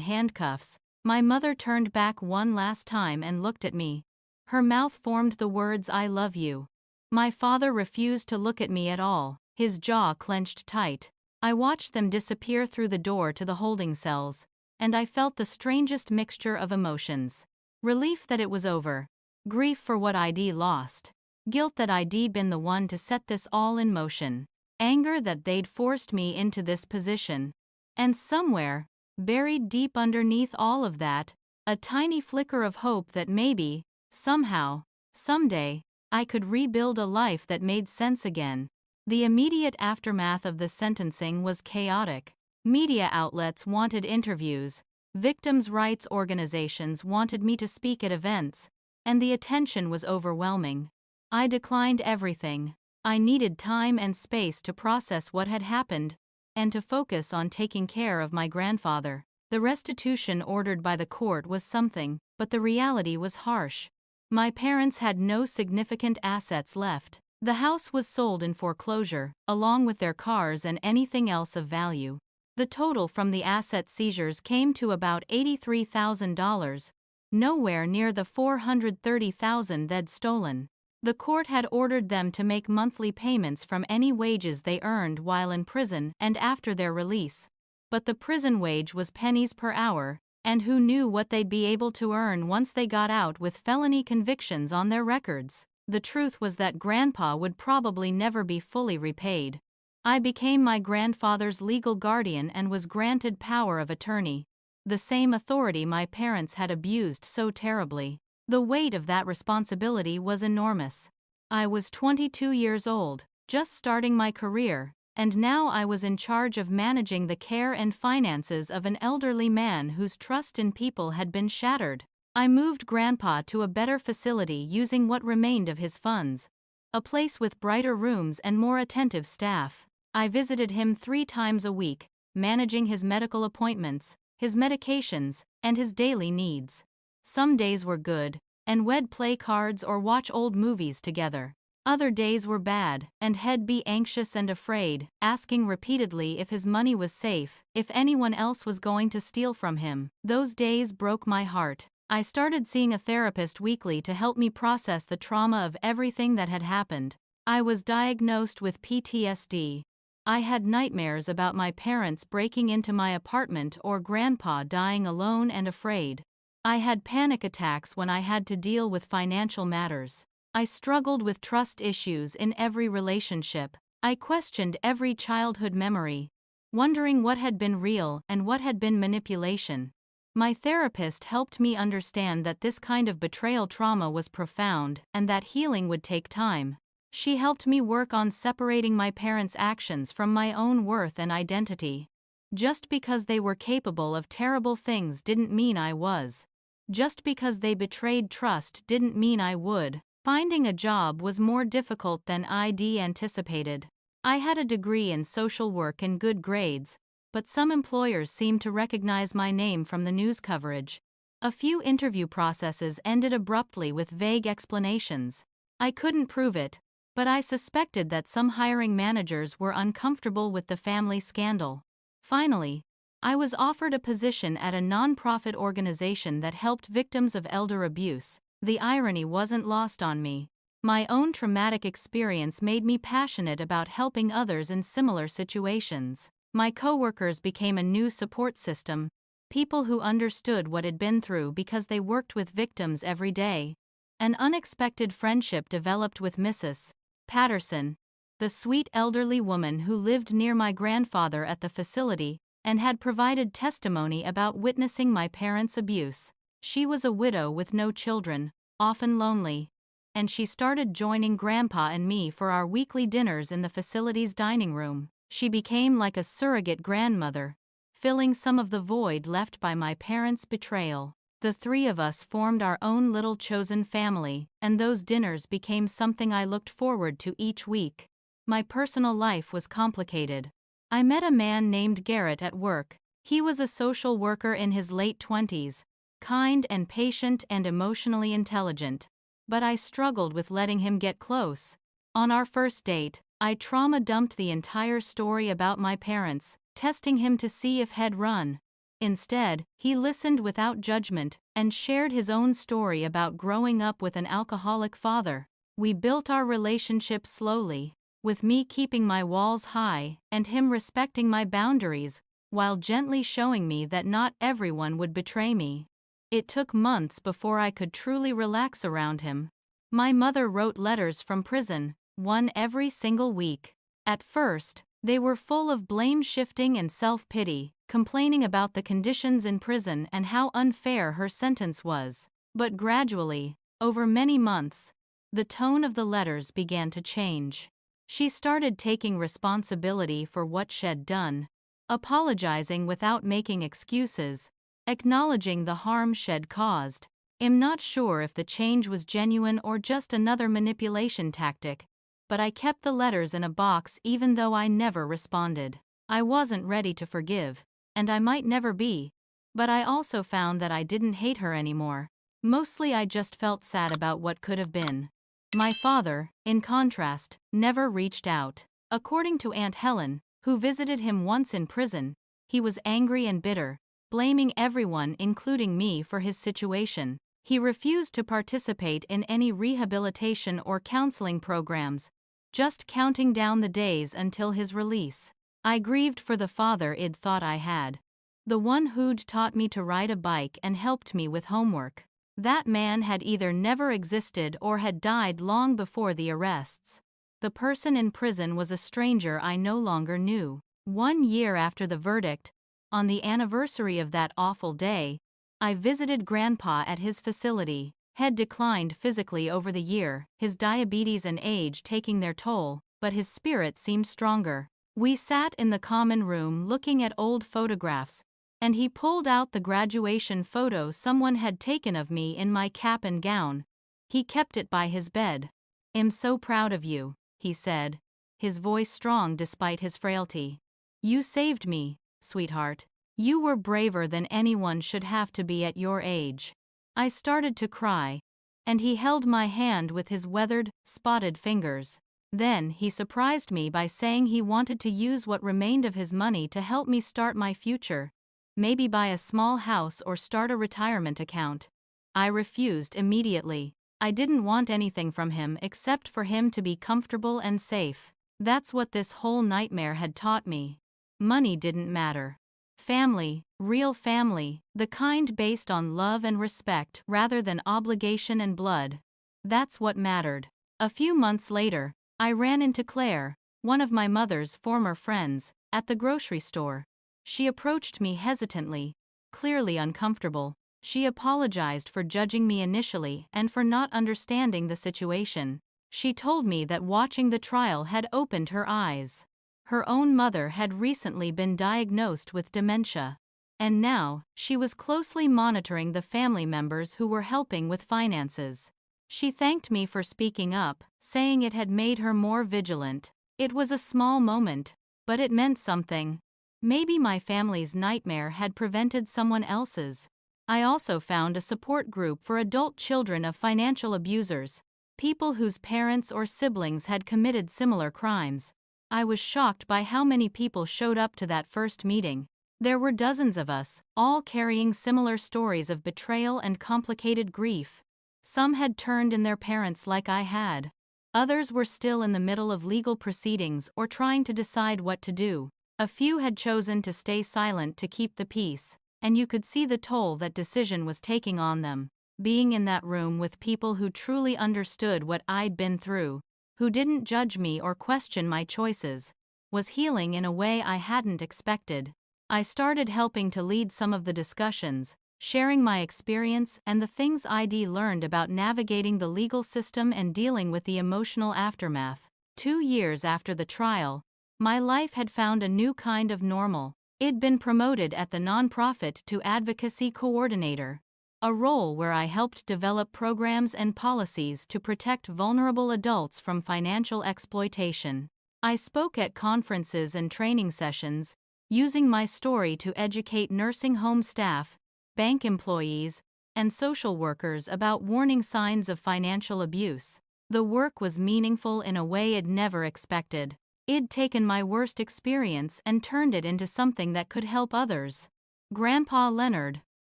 handcuffs, my mother turned back one last time and looked at me. Her mouth formed the words, "I love you." My father refused to look at me at all, his jaw clenched tight. I watched them disappear through the door to the holding cells, and I felt the strangest mixture of emotions. Relief that it was over. Grief for what I'd lost. Guilt that I'd been the one to set this all in motion. Anger that they'd forced me into this position. And somewhere, buried deep underneath all of that, a tiny flicker of hope that maybe, somehow, someday, I could rebuild a life that made sense again. The immediate aftermath of the sentencing was chaotic. Media outlets wanted interviews, victims' rights organizations wanted me to speak at events, and the attention was overwhelming. I declined everything. I needed time and space to process what had happened, and to focus on taking care of my grandfather. The restitution ordered by the court was something, but the reality was harsh. My parents had no significant assets left. The house was sold in foreclosure, along with their cars and anything else of value. The total from the asset seizures came to about $83,000, nowhere near the $430,000 they'd stolen. The court had ordered them to make monthly payments from any wages they earned while in prison and after their release. But the prison wage was pennies per hour, and who knew what they'd be able to earn once they got out with felony convictions on their records. The truth was that Grandpa would probably never be fully repaid. I became my grandfather's legal guardian and was granted power of attorney, the same authority my parents had abused so terribly. The weight of that responsibility was enormous. I was 22 years old, just starting my career, and now I was in charge of managing the care and finances of an elderly man whose trust in people had been shattered. I moved Grandpa to a better facility using what remained of his funds, a place with brighter rooms and more attentive staff. I visited him 3 times a week, managing his medical appointments, his medications, and his daily needs. Some days were good, and we'd play cards or watch old movies together. Other days were bad, and he'd be anxious and afraid, asking repeatedly if his money was safe, if anyone else was going to steal from him. Those days broke my heart. I started seeing a therapist weekly to help me process the trauma of everything that had happened. I was diagnosed with PTSD. I had nightmares about my parents breaking into my apartment or Grandpa dying alone and afraid. I had panic attacks when I had to deal with financial matters. I struggled with trust issues in every relationship. I questioned every childhood memory, wondering what had been real and what had been manipulation. My therapist helped me understand that this kind of betrayal trauma was profound and that healing would take time. She helped me work on separating my parents' actions from my own worth and identity. Just because they were capable of terrible things didn't mean I was. Just because they betrayed trust didn't mean I would. Finding a job was more difficult than I'd anticipated. I had a degree in social work and good grades, but some employers seemed to recognize my name from the news coverage. A few interview processes ended abruptly with vague explanations. I couldn't prove it, but I suspected that some hiring managers were uncomfortable with the family scandal. Finally, I was offered a position at a non-profit organization that helped victims of elder abuse. The irony wasn't lost on me. My own traumatic experience made me passionate about helping others in similar situations. My coworkers became a new support system, people who understood what I'd been through because they worked with victims every day. An unexpected friendship developed with Mrs. Patterson, the sweet elderly woman who lived near my grandfather at the facility and had provided testimony about witnessing my parents' abuse. She was a widow with no children, often lonely, and she started joining Grandpa and me for our weekly dinners in the facility's dining room. She became like a surrogate grandmother, filling some of the void left by my parents' betrayal. The 3 of us formed our own little chosen family, and those dinners became something I looked forward to each week. My personal life was complicated. I met a man named Garrett at work. He was a social worker in his late 20s, kind and patient and emotionally intelligent. But I struggled with letting him get close. On our first date, I trauma dumped the entire story about my parents, testing him to see if he'd run. Instead, he listened without judgment and shared his own story about growing up with an alcoholic father. We built our relationship slowly, with me keeping my walls high and him respecting my boundaries, while gently showing me that not everyone would betray me. It took months before I could truly relax around him. My mother wrote letters from prison, one every single week. At first, they were full of blame-shifting and self-pity, complaining about the conditions in prison and how unfair her sentence was. But gradually, over many months, the tone of the letters began to change. She started taking responsibility for what she'd done, apologizing without making excuses, acknowledging the harm Shed caused. I'm not sure if the change was genuine or just another manipulation tactic, but I kept the letters in a box even though I never responded. I wasn't ready to forgive, and I might never be, but I also found that I didn't hate her anymore. Mostly I just felt sad about what could have been. My father, in contrast, never reached out. According to Aunt Helen, who visited him once in prison, he was angry and bitter, blaming everyone including me for his situation. He refused to participate in any rehabilitation or counseling programs, just counting down the days until his release. I grieved for the father I'd thought I had. The one who'd taught me to ride a bike and helped me with homework. That man had either never existed or had died long before the arrests. The person in prison was a stranger I no longer knew. 1 year after the verdict, on the anniversary of that awful day, I visited Grandpa at his facility. Had declined physically over the year, his diabetes and age taking their toll, but his spirit seemed stronger. We sat in the common room looking at old photographs, and he pulled out the graduation photo someone had taken of me in my cap and gown. He kept it by his bed. "I'm so proud of you," he said, his voice strong despite his frailty. "You saved me, sweetheart. You were braver than anyone should have to be at your age." I started to cry, and he held my hand with his weathered, spotted fingers. Then he surprised me by saying he wanted to use what remained of his money to help me start my future. Maybe buy a small house or start a retirement account. I refused immediately. I didn't want anything from him except for him to be comfortable and safe. That's what this whole nightmare had taught me. Money didn't matter. Family, real family, the kind based on love and respect rather than obligation and blood. That's what mattered. A few months later, I ran into Claire, one of my mother's former friends, at the grocery store. She approached me hesitantly, clearly uncomfortable. She apologized for judging me initially and for not understanding the situation. She told me that watching the trial had opened her eyes. Her own mother had recently been diagnosed with dementia, and now she was closely monitoring the family members who were helping with finances. She thanked me for speaking up, saying it had made her more vigilant. It was a small moment, but it meant something. Maybe my family's nightmare had prevented someone else's. I also found a support group for adult children of financial abusers, people whose parents or siblings had committed similar crimes. I was shocked by how many people showed up to that first meeting. There were dozens of us, all carrying similar stories of betrayal and complicated grief. Some had turned in their parents like I had. Others were still in the middle of legal proceedings or trying to decide what to do. A few had chosen to stay silent to keep the peace, and you could see the toll that decision was taking on them. Being in that room with people who truly understood what I'd been through, who didn't judge me or question my choices, was healing in a way I hadn't expected. I started helping to lead some of the discussions, sharing my experience and the things I'd learned about navigating the legal system and dealing with the emotional aftermath. 2 years after the trial, my life had found a new kind of normal. I'd been promoted at the nonprofit to advocacy coordinator, a role where I helped develop programs and policies to protect vulnerable adults from financial exploitation. I spoke at conferences and training sessions, using my story to educate nursing home staff, bank employees, and social workers about warning signs of financial abuse. The work was meaningful in a way I'd never expected. I'd taken my worst experience and turned it into something that could help others. Grandpa Leonard,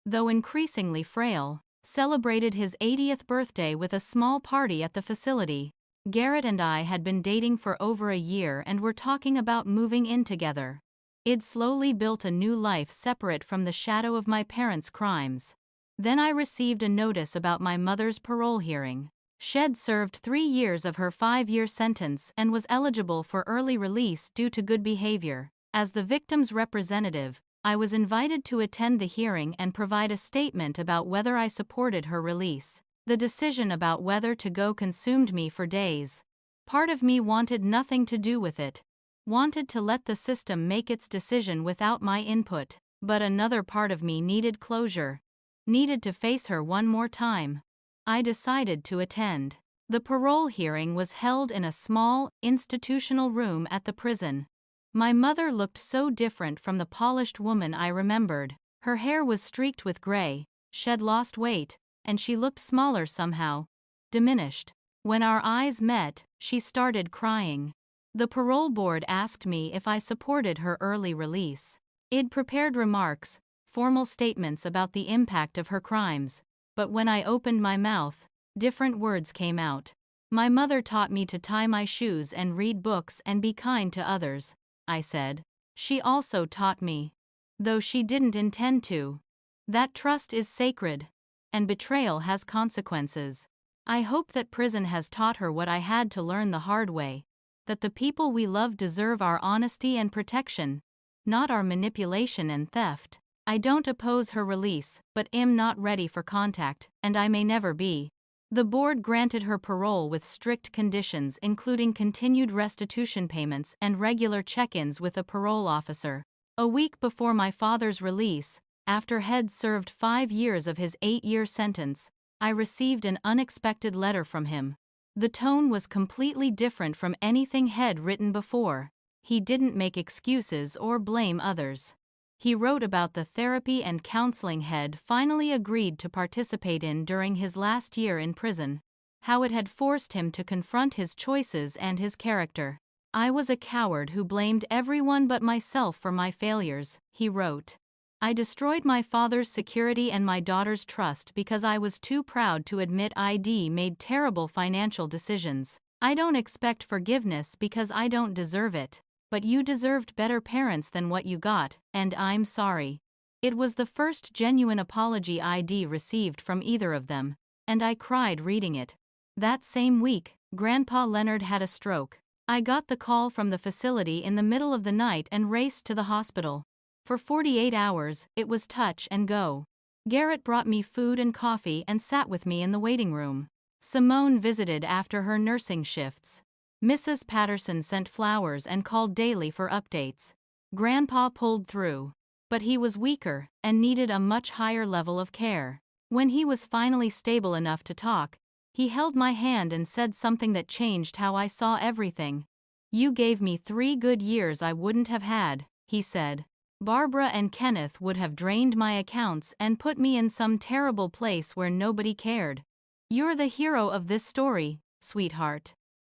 though increasingly frail, celebrated his 80th birthday with a small party at the facility. Garrett and I had been dating for over a year and were talking about moving in together. I'd slowly built a new life separate from the shadow of my parents' crimes. Then I received a notice about my mother's parole hearing. She'd served 3 years of her 5-year sentence and was eligible for early release due to good behavior. As the victim's representative, I was invited to attend the hearing and provide a statement about whether I supported her release. The decision about whether to go consumed me for days. Part of me wanted nothing to do with it. wanted to let the system make its decision without my input, but another part of me needed closure, needed to face her one more time. I decided to attend. The parole hearing was held in a small, institutional room at the prison. My mother looked so different from the polished woman I remembered. Her hair was streaked with gray, she'd lost weight, and she looked smaller somehow, diminished. When our eyes met, she started crying. The parole board asked me if I supported her early release. I'd prepared remarks, formal statements about the impact of her crimes, but when I opened my mouth, different words came out. My mother taught me to tie my shoes and read books and be kind to others, I said. She also taught me, though she didn't intend to, that trust is sacred, and betrayal has consequences. I hope that prison has taught her what I had to learn the hard way, that the people we love deserve our honesty and protection, not our manipulation and theft. I don't oppose her release, but am not ready for contact, and I may never be. The board granted her parole with strict conditions including continued restitution payments and regular check-ins with a parole officer. A week before my father's release, after Head served 5 years of his 8-year sentence, I received an unexpected letter from him. The tone was completely different from anything Head written before. He didn't make excuses or blame others. He wrote about the therapy and counseling Head finally agreed to participate in during his last year in prison, how it had forced him to confront his choices and his character. I was a coward who blamed everyone but myself for my failures, he wrote. I destroyed my father's security and my daughter's trust because I was too proud to admit I'd made terrible financial decisions. I don't expect forgiveness because I don't deserve it. But you deserved better parents than what you got, and I'm sorry. It was the first genuine apology I'd received from either of them, and I cried reading it. That same week, Grandpa Leonard had a stroke. I got the call from the facility in the middle of the night and raced to the hospital. For 48 hours, it was touch and go. Garrett brought me food and coffee and sat with me in the waiting room. Simone visited after her nursing shifts. Mrs. Patterson sent flowers and called daily for updates. Grandpa pulled through. But he was weaker and needed a much higher level of care. When he was finally stable enough to talk, he held my hand and said something that changed how I saw everything. You gave me 3 good years I wouldn't have had, he said. Barbara and Kenneth would have drained my accounts and put me in some terrible place where nobody cared. You're the hero of this story, sweetheart.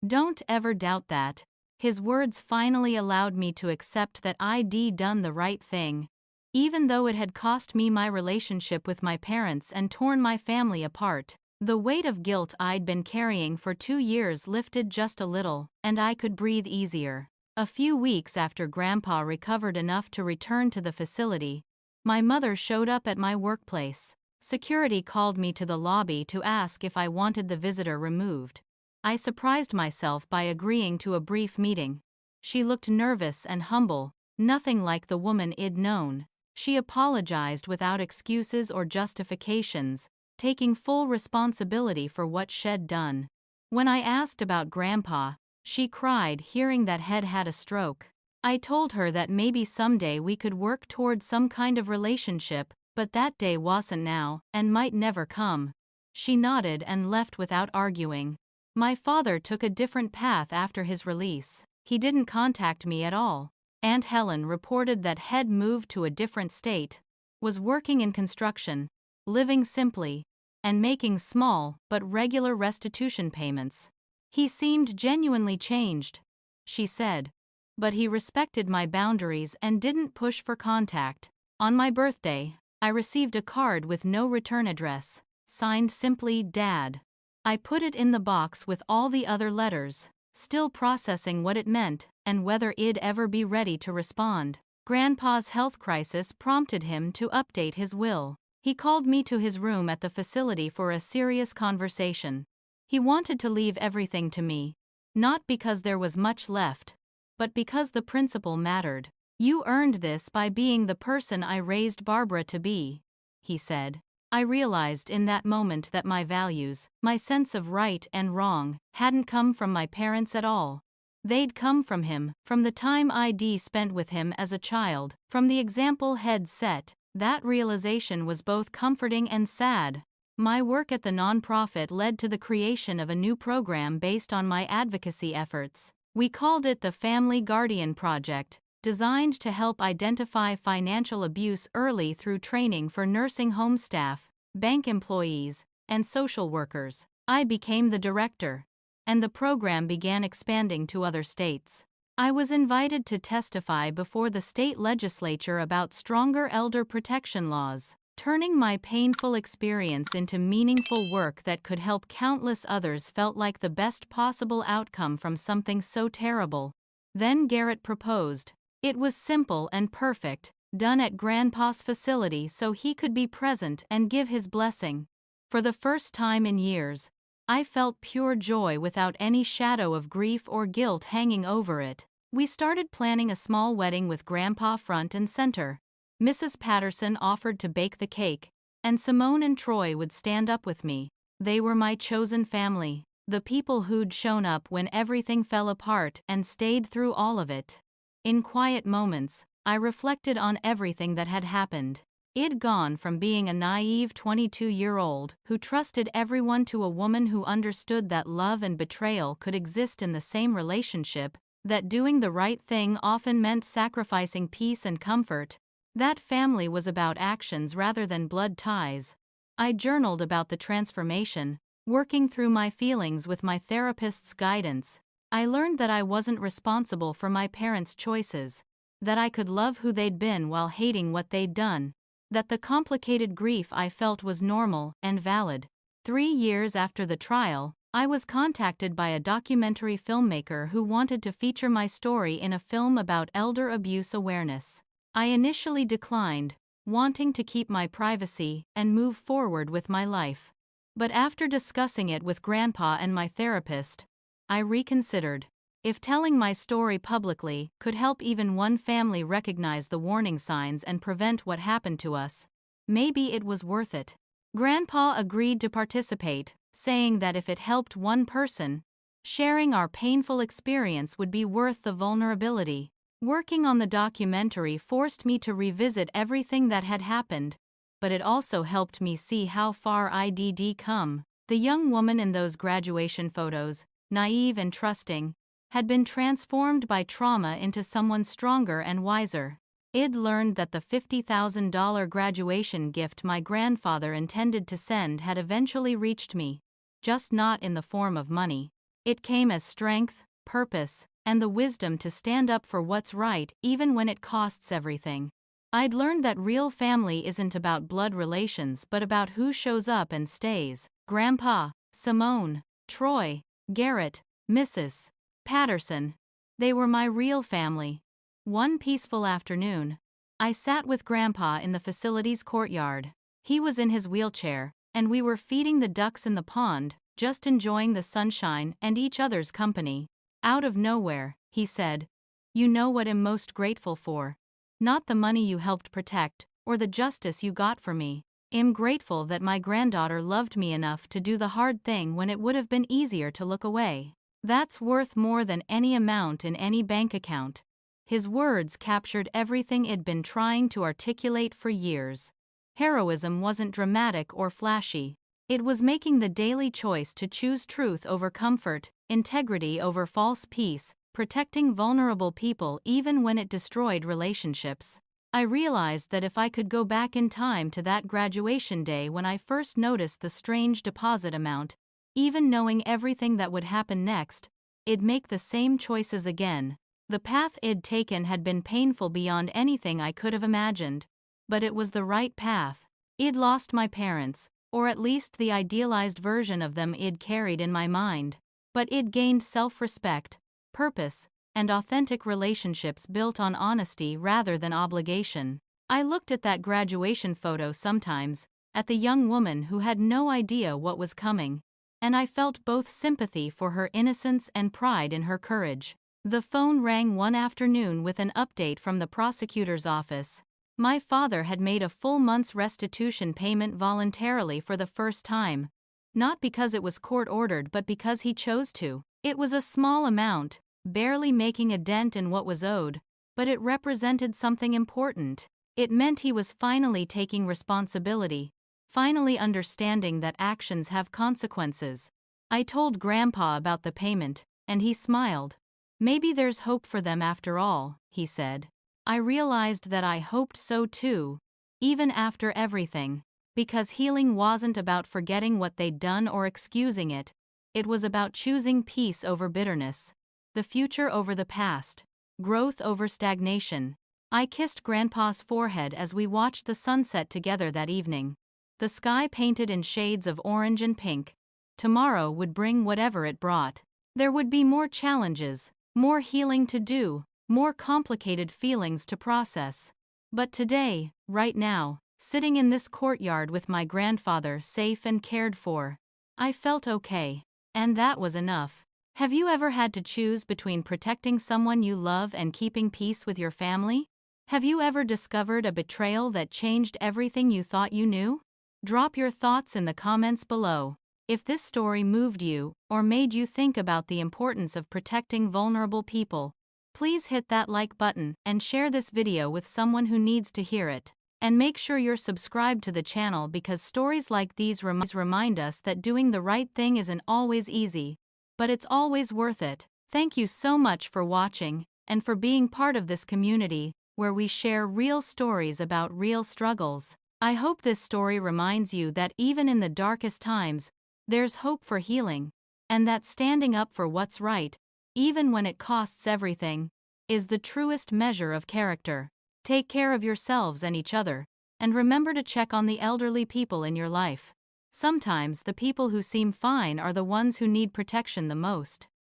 Don't ever doubt that. His words finally allowed me to accept that I'd done the right thing. Even though it had cost me my relationship with my parents and torn my family apart, the weight of guilt I'd been carrying for 2 years lifted just a little, and I could breathe easier. A few weeks after Grandpa recovered enough to return to the facility, my mother showed up at my workplace. Security called me to the lobby to ask if I wanted the visitor removed. I surprised myself by agreeing to a brief meeting. She looked nervous and humble, nothing like the woman I'd known. She apologized without excuses or justifications, taking full responsibility for what she'd done. When I asked about Grandpa, she cried hearing that Head had a stroke. I told her that maybe someday we could work toward some kind of relationship, but that day wasn't now, and might never come. She nodded and left without arguing. My father took a different path after his release. He didn't contact me at all. Aunt Helen reported that Head moved to a different state, was working in construction, living simply, and making small but regular restitution payments. He seemed genuinely changed, she said. But he respected my boundaries and didn't push for contact. On my birthday, I received a card with no return address, signed simply Dad. I put it in the box with all the other letters, still processing what it meant and whether I'd ever be ready to respond. Grandpa's health crisis prompted him to update his will. He called me to his room at the facility for a serious conversation. He wanted to leave everything to me, not because there was much left, but because the principle mattered. You earned this by being the person I raised Barbara to be, he said. I realized in that moment that my values, my sense of right and wrong, hadn't come from my parents at all. They'd come from him, from the time I'd spent with him as a child, from the example he'd set. That realization was both comforting and sad. My work at the nonprofit led to the creation of a new program based on my advocacy efforts. We called it the Family Guardian Project, designed to help identify financial abuse early through training for nursing home staff, bank employees, and social workers. I became the director, and the program began expanding to other states. I was invited to testify before the state legislature about stronger elder protection laws, turning my painful experience into meaningful work that could help countless others. Felt like the best possible outcome from something so terrible. Then Garrett proposed. It was simple and perfect, done at Grandpa's facility so he could be present and give his blessing. For the first time in years, I felt pure joy without any shadow of grief or guilt hanging over it. We started planning a small wedding with Grandpa front and center. Mrs. Patterson offered to bake the cake, and Simone and Troy would stand up with me. They were my chosen family, the people who'd shown up when everything fell apart and stayed through all of it. In quiet moments, I reflected on everything that had happened. I'd gone from being a naive 22-year-old who trusted everyone to a woman who understood that love and betrayal could exist in the same relationship, that doing the right thing often meant sacrificing peace and comfort. That family was about actions rather than blood ties. I journaled about the transformation, working through my feelings with my therapist's guidance. I learned that I wasn't responsible for my parents' choices, that I could love who they'd been while hating what they'd done, that the complicated grief I felt was normal and valid. 3 years after the trial, I was contacted by a documentary filmmaker who wanted to feature my story in a film about elder abuse awareness. I initially declined, wanting to keep my privacy and move forward with my life. But after discussing it with Grandpa and my therapist, I reconsidered. If telling my story publicly could help even one family recognize the warning signs and prevent what happened to us, maybe it was worth it. Grandpa agreed to participate, saying that if it helped one person, sharing our painful experience would be worth the vulnerability. Working on the documentary forced me to revisit everything that had happened, but it also helped me see how far I'd come. The young woman in those graduation photos, naive and trusting, had been transformed by trauma into someone stronger and wiser. I'd learned that the $50,000 graduation gift my grandfather intended to send had eventually reached me, just not in the form of money. It came as strength, purpose, and the wisdom to stand up for what's right even when it costs everything. I'd learned that real family isn't about blood relations but about who shows up and stays. Grandpa, Simone, Troy, Garrett, Mrs. Patterson. They were my real family. One peaceful afternoon, I sat with Grandpa in the facility's courtyard. He was in his wheelchair, and we were feeding the ducks in the pond, just enjoying the sunshine and each other's company. Out of nowhere, he said, "You know what I'm most grateful for? Not the money you helped protect, or the justice you got for me. I'm grateful that my granddaughter loved me enough to do the hard thing when it would have been easier to look away. That's worth more than any amount in any bank account." His words captured everything I'd been trying to articulate for years. Heroism wasn't dramatic or flashy. It was making the daily choice to choose truth over comfort, integrity over false peace, protecting vulnerable people even when it destroyed relationships. I realized that if I could go back in time to that graduation day when I first noticed the strange deposit amount, even knowing everything that would happen next, I'd make the same choices again. The path I'd taken had been painful beyond anything I could have imagined, but it was the right path. I'd lost my parents, or at least the idealized version of them I'd carried in my mind, but I'd gained self-respect, purpose, and authentic relationships built on honesty rather than obligation. I looked at that graduation photo sometimes, at the young woman who had no idea what was coming, and I felt both sympathy for her innocence and pride in her courage. The phone rang one afternoon with an update from the prosecutor's office. My father had made a full month's restitution payment voluntarily for the first time, not because it was court-ordered but because he chose to. It was a small amount, barely making a dent in what was owed, but it represented something important. It meant he was finally taking responsibility, finally understanding that actions have consequences. I told Grandpa about the payment, and he smiled. Maybe there's hope for them after all, he said. I realized that I hoped so too, even after everything, because healing wasn't about forgetting what they'd done or excusing it. It was about choosing peace over bitterness, the future over the past, growth over stagnation. I kissed Grandpa's forehead as we watched the sunset together that evening. The sky painted in shades of orange and pink. Tomorrow would bring whatever it brought. There would be more challenges, more healing to do, more complicated feelings to process. But today, right now, sitting in this courtyard with my grandfather safe and cared for, I felt okay. And that was enough. Have you ever had to choose between protecting someone you love and keeping peace with your family? Have you ever discovered a betrayal that changed everything you thought you knew? Drop your thoughts in the comments below. If this story moved you, or made you think about the importance of protecting vulnerable people, please hit that like button and share this video with someone who needs to hear it. And make sure you're subscribed to the channel because stories like these remind us that doing the right thing isn't always easy, but it's always worth it. Thank you so much for watching, and for being part of this community, where we share real stories about real struggles. I hope this story reminds you that even in the darkest times, there's hope for healing, and that standing up for what's right, even when it costs everything, is the truest measure of character. Take care of yourselves and each other, and remember to check on the elderly people in your life. Sometimes the people who seem fine are the ones who need protection the most.